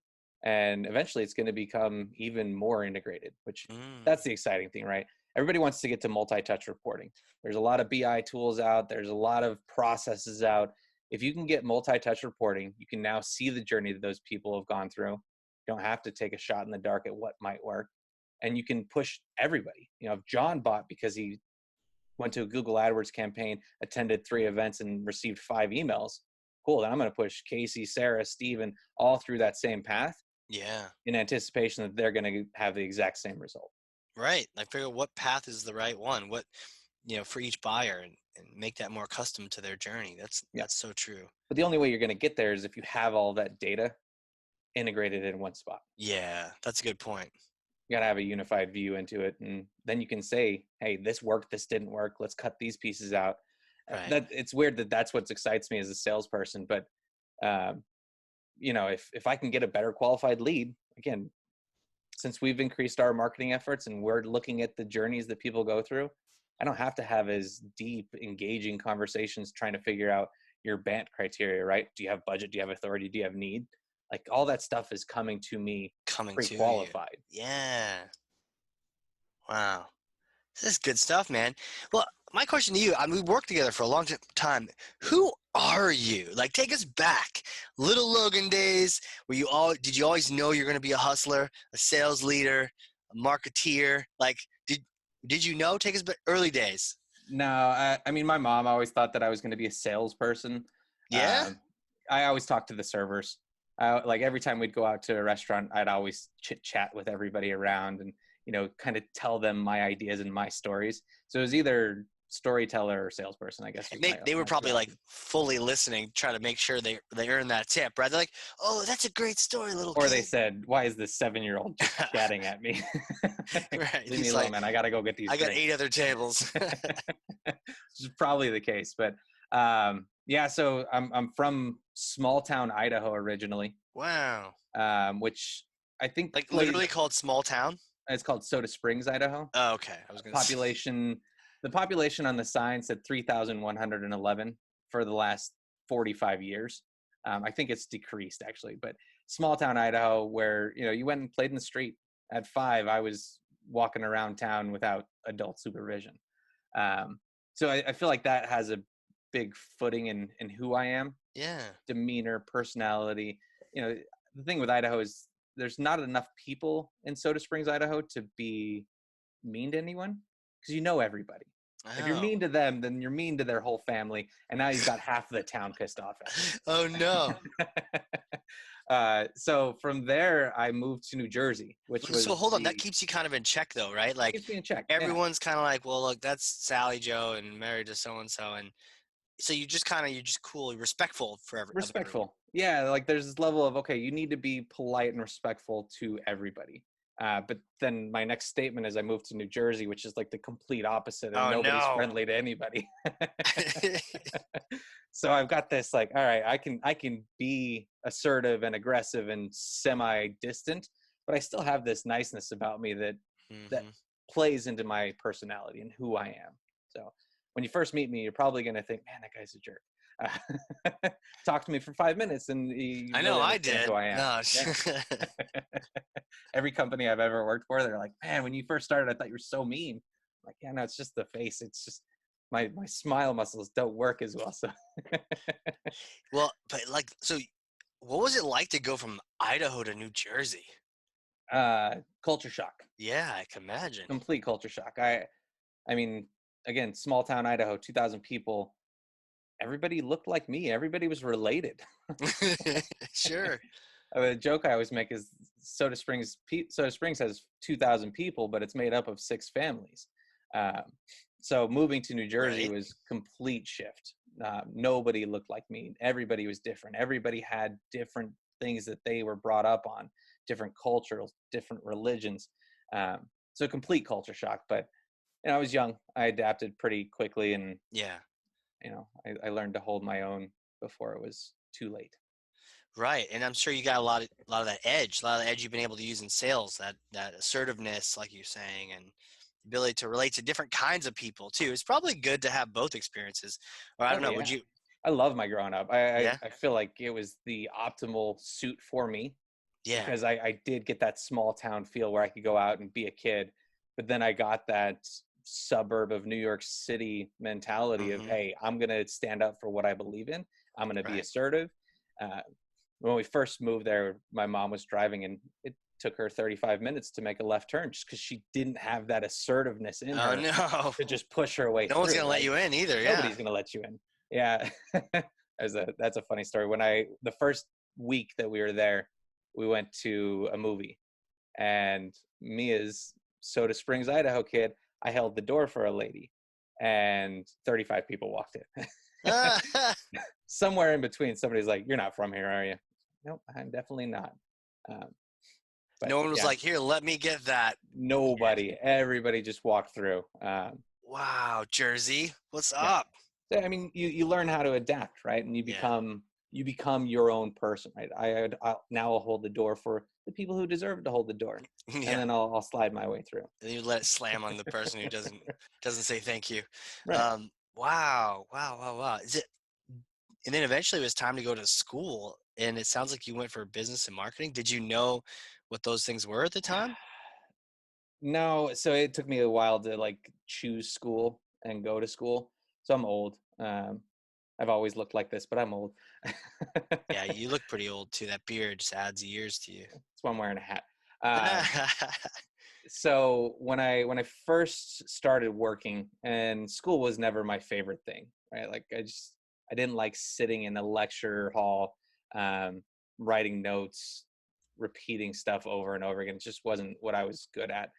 and eventually it's going to become even more integrated, which that's the exciting thing, right? Everybody wants to get to multi-touch reporting. There's a lot of BI tools out. There's a lot of processes out. If you can get multi-touch reporting, you can now see the journey that those people have gone through. You don't have to take a shot in the dark at what might work. And you can push everybody. If John bought because he went to a Google AdWords campaign, attended 3 events, and received 5 emails, cool, then I'm going to push Casey, Sarah, Steven all through that same path. Yeah. In anticipation that they're going to have the exact same result. Right. I figure what path is the right one, what, for each buyer, and make that more custom to their journey. That's so true. But the only way you're going to get there is if you have all that data integrated in one spot. Yeah, that's a good point. You got to have a unified view into it. And then you can say, hey, this worked, this didn't work. Let's cut these pieces out. Right. It's weird that's what excites me as a salesperson. But, if I can get a better qualified lead, again, since we've increased our marketing efforts and we're looking at the journeys that people go through, I don't have to have as deep, engaging conversations trying to figure out your BANT criteria, right? Do you have budget? Do you have authority? Do you have need? Like all that stuff is coming to me pre-qualified. Yeah. Wow. This is good stuff, man. Well, my question to you, we worked together for a long time. Who are you? Like, take us back. Little Logan days, did you always know you're going to be a hustler, a sales leader, a marketeer? Like, did you know? Take us back early days. No, I mean, my mom always thought that I was going to be a salesperson. Yeah? I always talked to the servers. Like every time we'd go out to a restaurant, I'd always chit chat with everybody around and, kind of tell them my ideas and my stories. So it was either storyteller or salesperson, I guess. And they were probably like fully listening, trying to make sure they earn that tip, right? They're like, "Oh, that's a great story, little kid." Or they said, "Why is this 7-year-old just chatting at me?" Right. Leave me alone, man. I gotta go get these. I got 8 other tables. Which is probably the case, but yeah. So I'm from small town Idaho originally. Wow. Which I think like literally called small town. It's called Soda Springs, Idaho. Oh, okay. I was gonna population. The population on the sign said 3,111 for the last 45 years. I think it's decreased actually, but small town Idaho, where you went and played in the street. At 5, I was walking around town without adult supervision. So I feel like that has a big footing in who I am. Yeah. Demeanor, personality. The thing with Idaho is there's not enough people in Soda Springs, Idaho, to be mean to anyone, because you know everybody. Oh. If you're mean to them, then you're mean to their whole family, and now you've got half of the town pissed off at you. Oh no. So from there, I moved to New Jersey, which was. So hold on, that keeps you kind of in check, though, right? Like keeps me in check. Everyone's kind of like, well, look, that's Sally Joe and married to so and so, and so you're just cool, respectful for everyone. Respectful, yeah. Like there's this level of, okay, you need to be polite and respectful to everybody. But then my next statement is I moved to New Jersey, which is like the complete opposite, and nobody's friendly to anybody. So I've got this like, all right, I can be assertive and aggressive and semi-distant, but I still have this niceness about me that plays into my personality and who I am. So when you first meet me, you're probably going to think, man, that guy's a jerk. Talk to me for 5 minutes and I know I did. Who I am. No. Yeah. Every company I've ever worked for, they're like, man, when you first started, I thought you were so mean. I'm like, yeah, no, it's just the face. It's just my smile muscles don't work as well. So well, but like, so what was it like to go from Idaho to New Jersey? Culture shock. Yeah, I can imagine. Complete culture shock. I mean, again, small town Idaho, 2,000 people. Everybody looked like me. Everybody was related. Sure. A joke I always make is Soda Springs has 2,000 people, but it's made up of 6 families. So moving to New Jersey was complete shift. Nobody looked like me. Everybody was different. Everybody had different things that they were brought up on, different cultures, different religions. So complete culture shock. But I was young. I adapted pretty quickly, and I learned to hold my own before it was too late. Right, and I'm sure you got a lot of that edge, you've been able to use in sales, that assertiveness, like you're saying, and ability to relate to different kinds of people too. It's probably good to have both experiences. Or I don't know, would you? I love my growing up. I feel like it was the optimal suit for me. Yeah. Because I did get that small town feel where I could go out and be a kid, but then I got that suburb of New York City mentality of, hey, I'm going to stand up for what I believe in. I'm going to be assertive. When we first moved there, my mom was driving, and it took her 35 minutes to make a left turn just because she didn't have that assertiveness in her to just push her way through. No one's going to let you in either. Nobody's going to let you in. Yeah. That's a funny story. The first week that we were there, we went to a movie, and me as Soda Springs, Idaho kid, I held the door for a lady, and 35 people walked in. Somewhere in between, somebody's like, "You're not from here, are you?" Nope, I'm definitely not. No one was like, "Here, let me get that." Nobody. Everybody just walked through. Wow, Jersey, what's up? I mean, you learn how to adapt, right? And you become your own person, right? I'll hold the door for the people who deserve to hold the door, and then I'll slide my way through. And you let it slam on the person who doesn't say thank you. Right. Wow. Is it? And then eventually it was time to go to school, and it sounds like you went for business and marketing. Did you know what those things were at the time? No, so it took me a while to like choose school and go to school. So I'm old. I've always looked like this, but I'm old. Yeah, you look pretty old too. That beard just adds years to you. That's why I'm wearing a hat. So when I first started working, and school was never my favorite thing, right? Like I didn't like sitting in a lecture hall, writing notes, repeating stuff over and over again. It just wasn't what I was good at.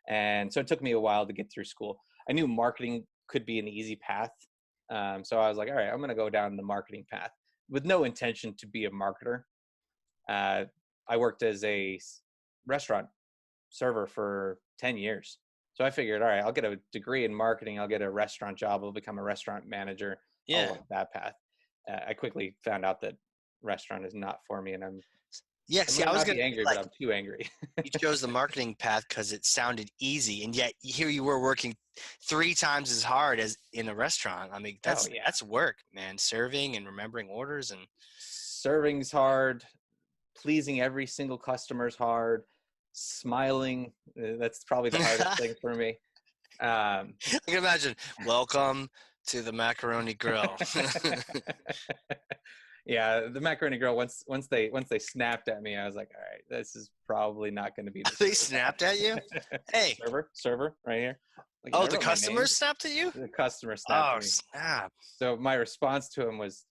And so it took me a while to get through school. I knew marketing could be an easy path. So I was like, all right, I'm going to go down the marketing path with no intention to be a marketer. I worked as a restaurant server for 10 years. So I figured, all right, I'll get a degree in marketing. I'll get a restaurant job. I'll become a restaurant manager. I'll walk that path. I quickly found out that restaurant is not for me, and I was going to be angry, but I'm too angry. You chose the marketing path because it sounded easy, and yet here you were working 3 times as hard as in a restaurant. I mean, that's work, man. Serving and remembering orders, and serving's hard. Pleasing every single customer's hard. Smiling, that's probably the hardest thing for me. I can imagine. Welcome to the Macaroni Grill. Yeah, the Macaroni Grill. Once they snapped at me, I was like, all right, this is probably not going to be. They snapped at you? Hey, server, right here. Like, oh, the customer snapped at you? The customer snapped at me. Oh, snap! So my response to him was,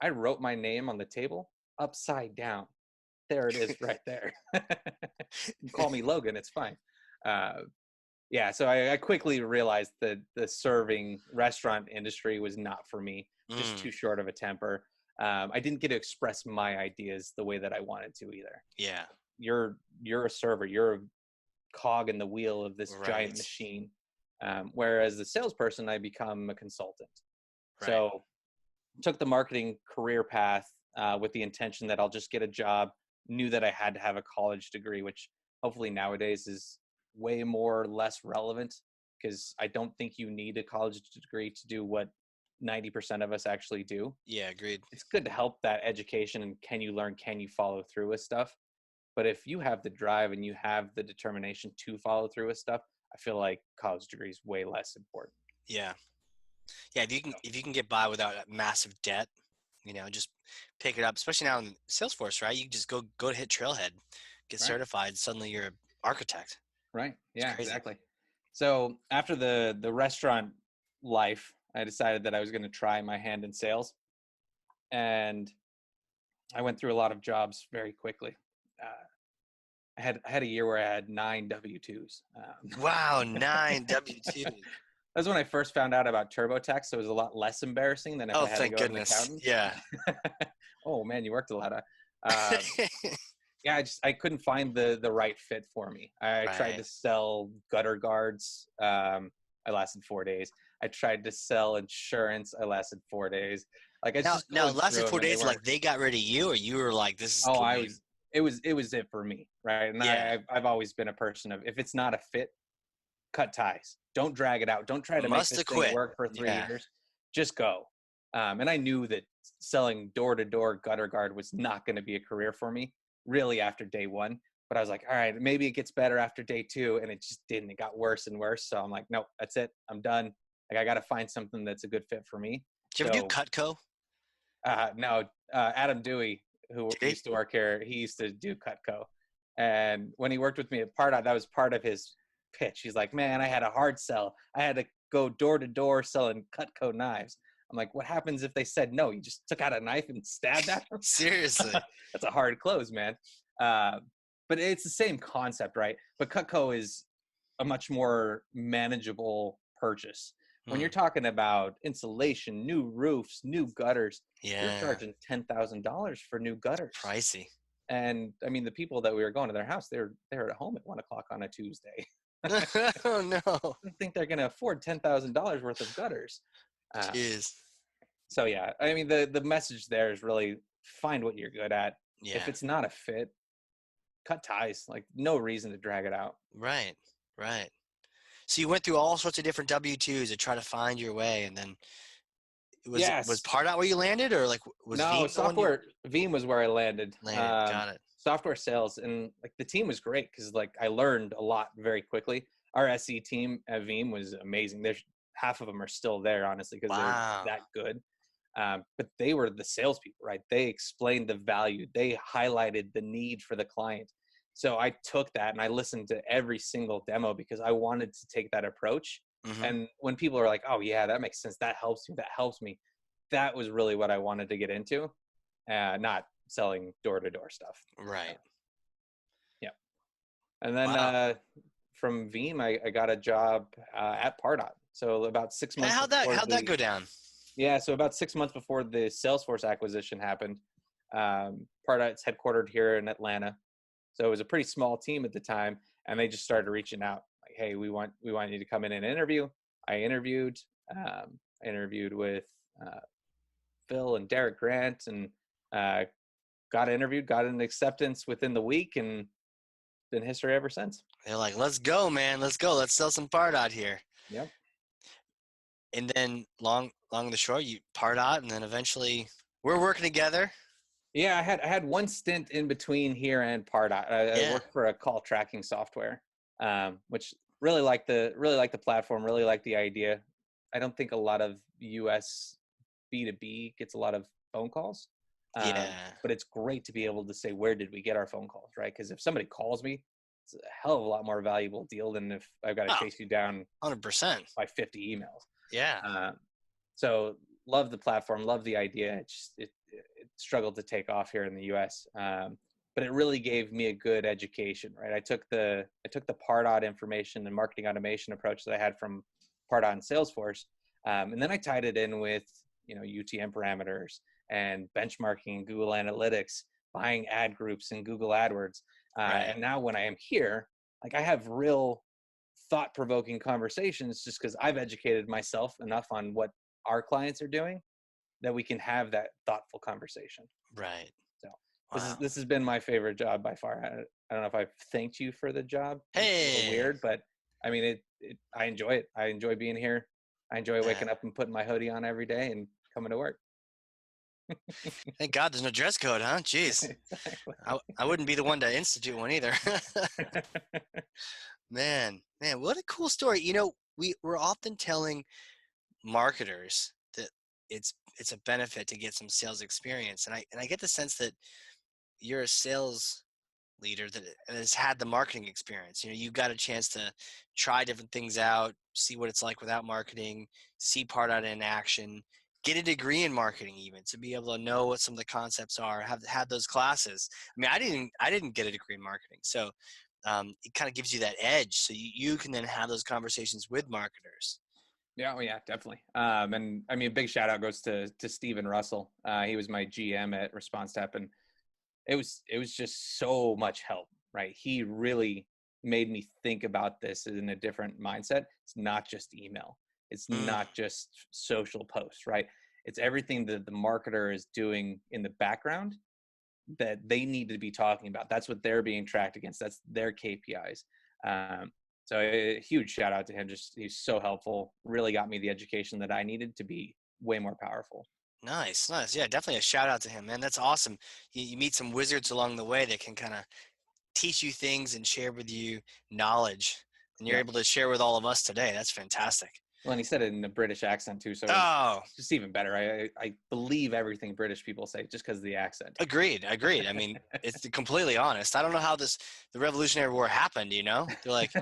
I wrote my name on the table upside down. There it is, right there. Call me Logan. It's fine. So I quickly realized that the serving restaurant industry was not for me. Just too short of a temper. I didn't get to express my ideas the way that I wanted to either. Yeah. You're a server. You're a cog in the wheel of this giant machine. Whereas the salesperson, I become a consultant. Right. So took the marketing career path with the intention that I'll just get a job. Knew that I had to have a college degree, which hopefully nowadays is way less relevant, because I don't think you need a college degree to do what 90% of us actually do. Yeah, agreed. It's good to help that education, and can you learn, can you follow through with stuff? But if you have the drive and you have the determination to follow through with stuff, I feel like college degree is way less important. Yeah. Yeah, if you can get by without massive debt, just pick it up, especially now in Salesforce, right? You just go to hit Trailhead, get certified. Suddenly you're an architect. Right. Yeah, exactly. So after the restaurant life, I decided that I was going to try my hand in sales. And I went through a lot of jobs very quickly. I had a year where I had 9 W-2s. Wow, 9 W-2s. That was when I first found out about TurboTax, so it was a lot less embarrassing than if I had to go to an accountant. Yeah. Oh man, you worked a lot. I couldn't find the right fit for me. I tried to sell gutter guards. I lasted 4 days. I tried to sell insurance. I lasted 4 days. Like it lasted 4 days. Like they got rid of you, or you were like, this is. It was it for me, right? And I've always been a person of, if it's not a fit, cut ties. Don't drag it out. Don't try to make this thing work for 3 years. Just go. And I knew that selling door-to-door gutter guard was not going to be a career for me, really, after day 1. But I was like, all right, maybe it gets better after day 2, and it just didn't. It got worse and worse. So I'm like, nope, that's it. I'm done. Like, I got to find something that's a good fit for me. Did you ever do Cutco? No. Adam Dewey, who used to work here, he used to do Cutco. And when he worked with me at Pardot, that was part of his pitch. He's like, man, I had a hard sell. I had to go door to door selling Cutco knives. I'm like, what happens if they said no? You just took out a knife and stabbed at them? Seriously. That's a hard close, man. But it's the same concept, right? But Cutco is a much more manageable purchase. When you're talking about insulation, new roofs, new gutters, you're charging $10,000 for new gutters. Pricey. And I mean, the people that we were going to their house, they're at home at 1 o'clock on a Tuesday. Oh no! I don't think they're going to afford $10,000 worth of gutters. Jeez. So yeah, I mean, the message there is really find what you're good at. Yeah. If it's not a fit, cut ties. Like, no reason to drag it out. Right. So you went through all sorts of different W-2s to try to find your way, and then was Pardot where you landed, or like was no, software? Veeam was where I landed. Got it. Software sales, and like the team was great because like I learned a lot very quickly. Our SE team at Veeam was amazing. There's half of them are still there, honestly, because they're that good. But they were the salespeople, right? They explained the value. They highlighted the need for the client. So I took that and I listened to every single demo because I wanted to take that approach. Mm-hmm. And when people are like, oh yeah, that makes sense. That helps me. That was really what I wanted to get into, not selling door-to-door stuff. Right. And then from Veeam, I got a job at Pardot. So about 6 months. How'd that go down? Yeah, so about 6 months before the Salesforce acquisition happened, Pardot's headquartered here in Atlanta. So it was a pretty small team at the time, and they just started reaching out like, "Hey, we want you to come in and interview." I interviewed. With Phil and Derek Grant, and got interviewed, got an acceptance within the week, and been history ever since. They're like, "Let's go, man. Let's go. Let's sell some Pardot here." Yep. And then long and the short, you Pardot, and then eventually we're working together. Yeah, I had one stint in between here and Pardot. I worked for a call tracking software, which really like the platform, really like the idea. I don't think a lot of US B2B gets a lot of phone calls. But it's great to be able to say, where did we get our phone calls, right? Because if somebody calls me, it's a hell of a lot more valuable deal than if I've got to chase you down 100% by 50 emails. Yeah. So love the platform, love the idea. It struggled to take off here in the US. But it really gave me a good education, right? I took the Pardot information and marketing automation approach that I had from Pardot and Salesforce. And then I tied it in with, UTM parameters and benchmarking in Google Analytics, buying ad groups in Google AdWords. Right. And now when I am here, like I have real thought-provoking conversations just because I've educated myself enough on what our clients are doing that we can have that thoughtful conversation. Right. So wow. this has been my favorite job by far. I don't know if I've thanked you for the job. Hey. It's a little weird, but I mean, I enjoy it. I enjoy being here. I enjoy waking up and putting my hoodie on every day and coming to work. Thank God there's no dress code, huh? Jeez. Exactly. I wouldn't be the one to institute one either. Man, what a cool story. We're often telling marketers that it's a benefit to get some sales experience. And I get the sense that you're a sales leader that has had the marketing experience. You got a chance to try different things out, see what it's like without marketing, see Pardot in action, get a degree in marketing, even to be able to know what some of the concepts are, have had those classes. I mean, I didn't get a degree in marketing. So it kind of gives you that edge. So you can then have those conversations with marketers. Yeah, well, yeah, definitely. And I mean, a big shout out goes to Steven Russell. He was my GM at ResponseTap, and it was just so much help, right? He really made me think about this in a different mindset. It's not just email. It's not just social posts, right? It's everything that the marketer is doing in the background that they need to be talking about. That's what they're being tracked against. That's their KPIs. So a huge shout out to him. He's so helpful. Really got me the education that I needed to be way more powerful. Nice. Yeah, definitely a shout out to him, man. That's awesome. You meet some wizards along the way that can kind of teach you things and share with you knowledge, and you're able to share with all of us today. That's fantastic. Well, and he said it in a British accent too, so it's just even better. I believe everything British people say just because of the accent. Agreed. I mean, it's completely honest. I don't know how the Revolutionary War happened, They're like,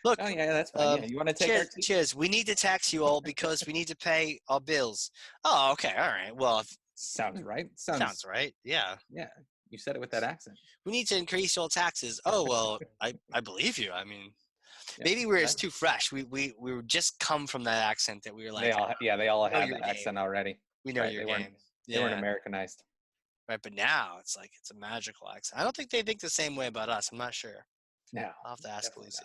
look, oh yeah, that's fine. You want to take cheers. We need to tax you all because we need to pay our bills. Oh, okay. All right. Well, sounds right. Sounds right. Yeah. Yeah. You said it with that accent. We need to increase all taxes. Oh, well, I believe you. I mean, maybe we're just too fresh. We were just come from that accent that we were like. They all had that accent already. We know your game. They weren't Americanized. Right, but now it's like it's a magical accent. I don't think they think the same way about us. I'm not sure. No. I'll have to ask Lucy.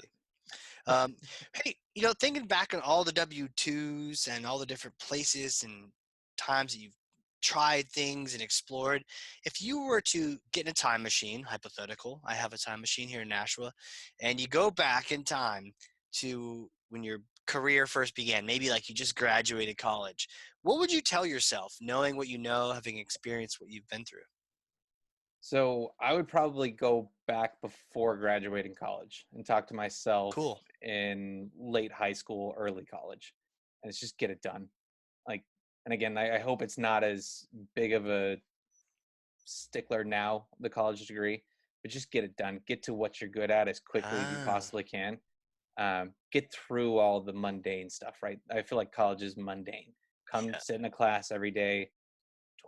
Hey, thinking back on all the W-2s and all the different places and times that you've tried things and explored, if you were to get in a time machine, hypothetical, I have a time machine here in Nashua, and you go back in time to when your career first began, maybe like you just graduated college, what would you tell yourself, knowing what you know, having experienced what you've been through? So I would probably go back before graduating college and talk to myself in late high school, early college, and it's just get it done. And again, I hope it's not as big of a stickler now, the college degree, but just get it done. Get to what you're good at as quickly as you possibly can. Get through all the mundane stuff, right? I feel like college is mundane. Come sit in a class every day,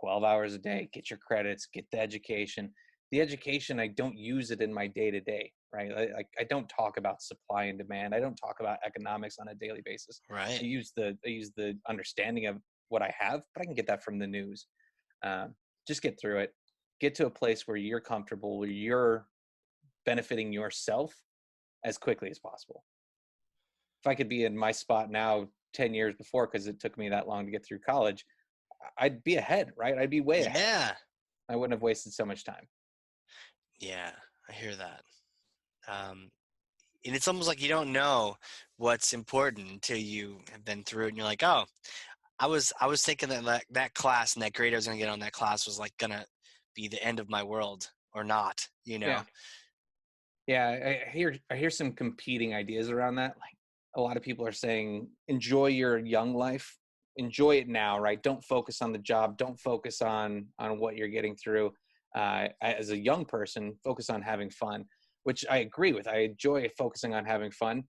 12 hours a day, get your credits, get the education. the education, I don't use it in my day to day, right? I don't talk about supply and demand. I don't talk about economics on a daily basis. Right. I use the understanding of what I have, but I can get that from the news. Just get through it. Get to a place where you're comfortable, where you're benefiting yourself as quickly as possible. If I could be in my spot now 10 years before, because it took me that long to get through college, I'd be ahead, right? I'd be way ahead. Yeah. I wouldn't have wasted so much time. Yeah, I hear that. And it's almost like you don't know what's important until you have been through it, and you're like, oh, I was thinking that class and that grade I was gonna get on that class was like gonna be the end of my world or not, you know? Yeah, I hear some competing ideas around that. Like, a lot of people are saying, enjoy your young life, enjoy it now, right? Don't focus on the job, don't focus on what you're getting through. As a young person, focus on having fun, which I agree with. I enjoy focusing on having fun,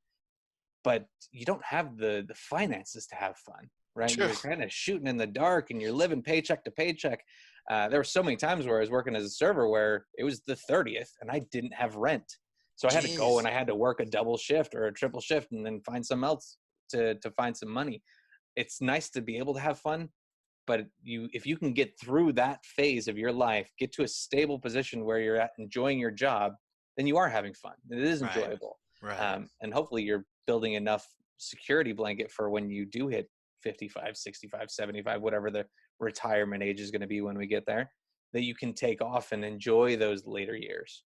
but you don't have the finances to have fun, right? True. You're kind of shooting in the dark and you're living paycheck to paycheck. There were so many times where I was working as a server where it was the 30th and I didn't have rent. So I had to go and I had to work a double shift or a triple shift and then find something else to find some money. It's nice to be able to have fun, but if you can get through that phase of your life, get to a stable position where you're at enjoying your job, then you are having fun. It is enjoyable. Right. And hopefully you're building enough security blanket for when you do hit 55, 65, 75, whatever the retirement age is going to be when we get there, that you can take off and enjoy those later years.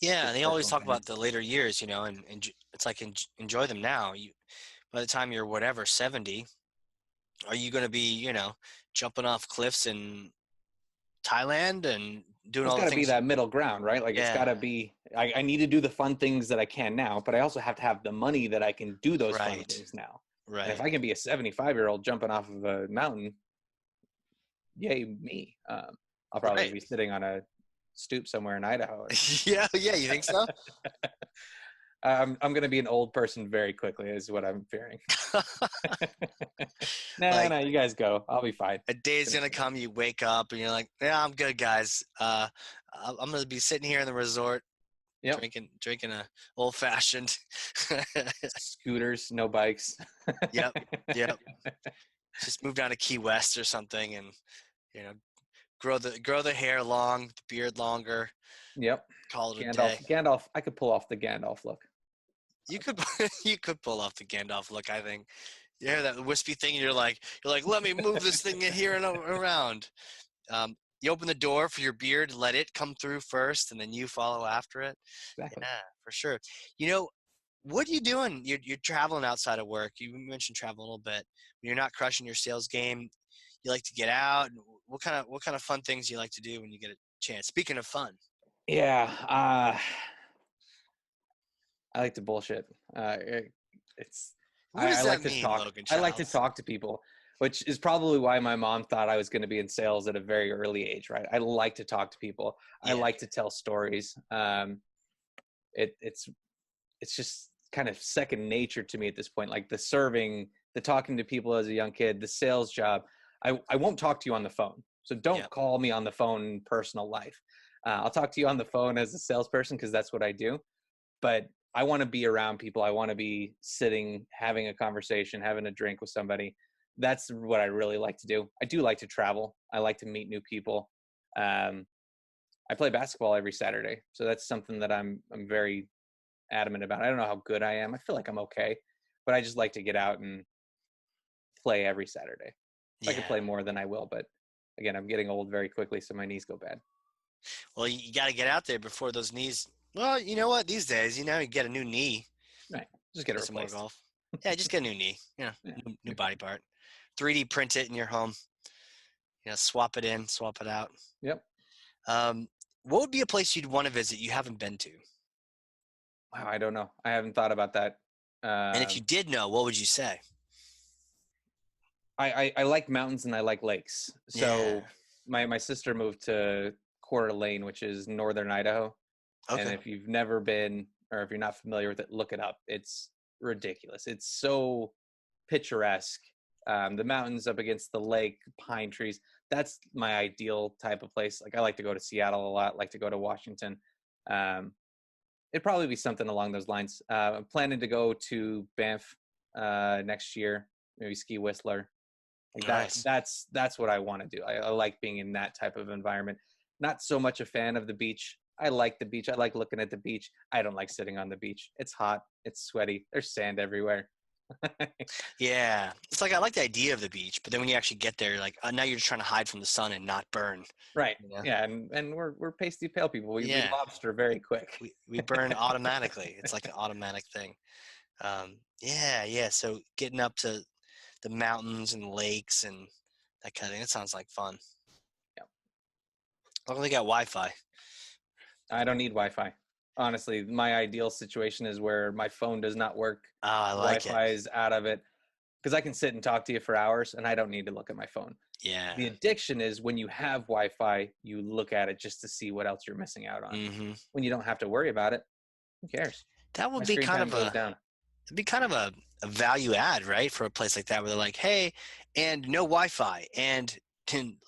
They always talk about the later years, you know, and it's like enjoy them now. By the time you're whatever 70, are you going to be, you know, jumping off cliffs in Thailand and doing all the things? It's got to be things? that middle ground, right? Like, it's got to be. I need to do the fun things that I can now, but I also have to have the money that I can do those fun things now. Right. And if I can be a 75-year-old jumping off of a mountain, yay me. I'll probably be sitting on a stoop somewhere in Idaho. Yeah, you think so? I'm going to be an old person very quickly is what I'm fearing. No, you guys go. I'll be fine. A day's going to come, you wake up and you're like, yeah, I'm good, guys. I'm going to be sitting here in the resort, drinking a old fashioned. Scooters, no bikes. Yep. Just move down to Key West or something and, you know, grow the hair long, the beard longer. Yep. Call it a day. Gandalf. I could pull off the Gandalf look. You could pull off the Gandalf look, I think. You hear that wispy thing and you're like, let me move this thing in here and around. You open the door for your beard, let it come through first, and then you follow after it. Exactly. Yeah, for sure. You know, what are you doing? You're traveling outside of work. You mentioned travel a little bit. When you're not crushing your sales game, you like to get out. What kind of fun things do you like to do when you get a chance? Speaking of fun. Yeah. I like to bullshit. I like to talk. Logan Childs? I like to talk to people, which is probably why my mom thought I was going to be in sales at a very early age, right? I like to talk to people. Yeah. I like to tell stories. It's just kind of second nature to me at this point. Like the serving, the talking to people as a young kid, the sales job. I won't talk to you on the phone. So don't call me on the phone in personal life. I'll talk to you on the phone as a salesperson because that's what I do. But I want to be around people. I want to be sitting, having a conversation, having a drink with somebody. That's what I really like to do. I do like to travel. I like to meet new people. I play basketball every Saturday. So that's something that I'm very adamant about. I don't know how good I am. I feel like I'm okay. But I just like to get out and play every Saturday. I could play more than I will. But again, I'm getting old very quickly, so my knees go bad. Well, you got to get out there before those knees. Well, you know what? These days, you get a new knee. Right. Just get it replaced. Golf. Yeah, just get a new knee. New body part. 3D print it in your home. Swap it in, swap it out. Yep. What would be a place you'd want to visit you haven't been to? Wow, I don't know. I haven't thought about that. And if you did know, what would you say? I like mountains and I like lakes. So my sister moved to Coeur d'Alene, which is northern Idaho. Okay. And if you've never been, or if you're not familiar with it, look it up. It's ridiculous. It's so picturesque. The mountains up against the lake, pine trees. that's my ideal type of place. Like I like to go to Seattle a lot, like to go to Washington. It'd probably be something along those lines. I'm planning to go to Banff next year, maybe ski Whistler. Like Nice. that's what I want to do. I like being in that type of environment. Not so much a fan of the beach. I like the beach. I like looking at the beach. I don't like sitting on the beach. It's hot. It's sweaty. There's sand everywhere. Yeah. It's like I like the idea of the beach, but then when you actually get there, like now you're just trying to hide from the sun and not burn. Right. You know? Yeah. And we're pasty pale people. We Yeah. lobster very quick. We burn automatically. It's like an automatic thing. Yeah. So getting up to the mountains and lakes and that kind of thing, that sounds like fun. Yeah. How long they got Wi-Fi? I don't need Wi-Fi. Honestly, my ideal situation is where my phone does not work. Oh, I like Wi-Fi it. is out of it because I can sit and talk to you for hours and I don't need to look at my phone. Yeah. The addiction is when you have Wi-Fi, you look at it just to see what else you're missing out on. Mm-hmm. When you don't have to worry about it, who cares? That would My be screen kind time of goes a down. it'd be kind of a value add, right, for a place like that where they're like, hey, and no Wi-Fi and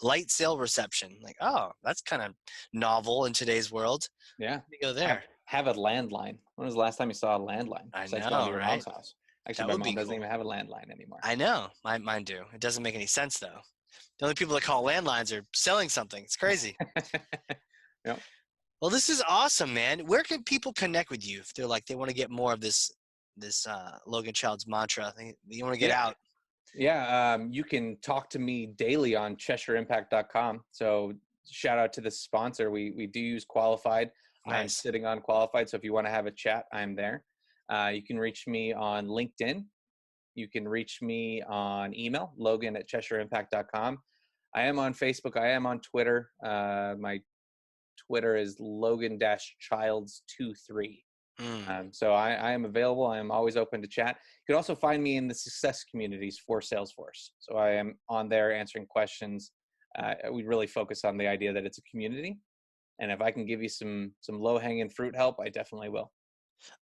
light cell reception. Like, oh, that's kind of novel in today's world. Yeah. You go there. Have a landline. When was the last time you saw a landline? I Besides know, going to your right? mom's house. Actually, That my would be mom doesn't cool. even have a landline anymore. I know. Mine do. It doesn't make any sense, though. The only people that call landlines are selling something. It's crazy. Yep. Well, this is awesome, man. Where can people connect with you if they're like they want to get more of this Logan Childs mantra? You want to get out. Yeah, you can talk to me daily on CheshireImpact.com. So shout out to the sponsor. We do use Qualified. Nice. I'm sitting on Qualified. So if you want to have a chat, I'm there. You can reach me on LinkedIn. You can reach me on email, logan@CheshireImpact.com. I am on Facebook. I am on Twitter. My Twitter is Logan-Childs23. So I am available. I am always open to chat. You can also find me in the success communities for Salesforce. So I am on there answering questions. We really focus on the idea that it's a community. And if I can give you some low-hanging fruit help, I definitely will.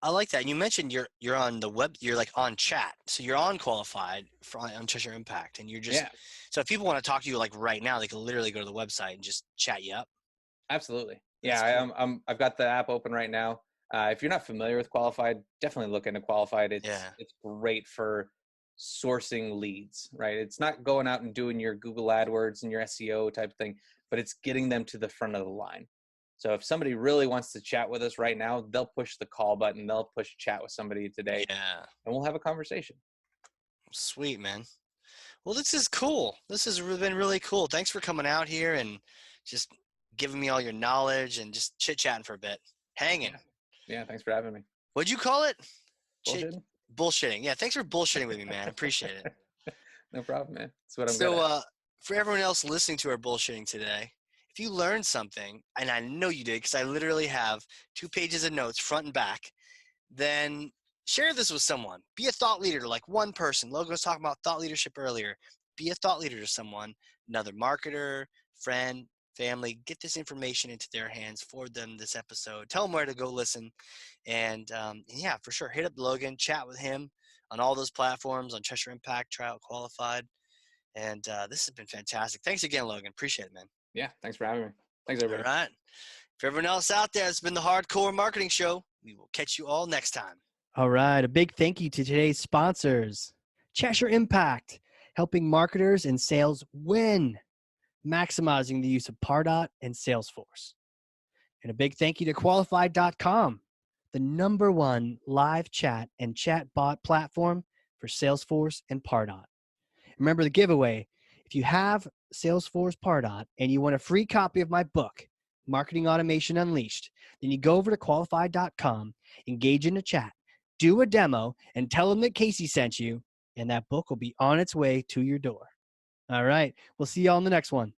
I like that. And you mentioned you're on the web, you're like on chat. So you're on Qualified on Cheshire Impact. And you're just, so if people want to talk to you like right now, they can literally go to the website and just chat you up. Absolutely. That's Yeah, cool. I've got the app open right now. If you're not familiar with Qualified, definitely look into Qualified. It's great for sourcing leads, right? It's not going out and doing your Google AdWords and your SEO type of thing, but it's getting them to the front of the line. So if somebody really wants to chat with us right now, they'll push the call button. They'll push chat with somebody today, and we'll have a conversation. Sweet, man. Well, this is cool. This has been really cool. Thanks for coming out here and just giving me all your knowledge and just chit-chatting for a bit. Hanging. Yeah, thanks for having me. What'd you call it? Bullshitting? Bullshitting. Yeah, thanks for bullshitting with me, man. I appreciate it. No problem, man. That's what I'm good at. For everyone else listening to our bullshitting today, if you learned something, and I know you did because I literally have 2 pages of notes front and back, then share this with someone. Be a thought leader to like one person. Logan was talking about thought leadership earlier. Be a thought leader to someone, another marketer, friend, family. Get this information into their hands. Forward them this episode. Tell them where to go listen. And yeah, for sure. Hit up Logan. Chat with him on all those platforms, on Cheshire Impact, try out Qualified. And this has been fantastic. Thanks again, Logan. Appreciate it, man. Yeah, thanks for having me. Thanks, everybody. All right. For everyone else out there, it's been the Hardcore Marketing Show. We will catch you all next time. All right. A big thank you to today's sponsors. Cheshire Impact, helping marketers and sales win, maximizing the use of Pardot and Salesforce. And a big thank you to Qualified.com, the #1 live chat and chatbot platform for Salesforce and Pardot. Remember the giveaway. If you have Salesforce Pardot and you want a free copy of my book, Marketing Automation Unleashed, then you go over to Qualified.com, engage in a chat, do a demo, and tell them that Casey sent you, and that book will be on its way to your door. All right. We'll see you all in the next one.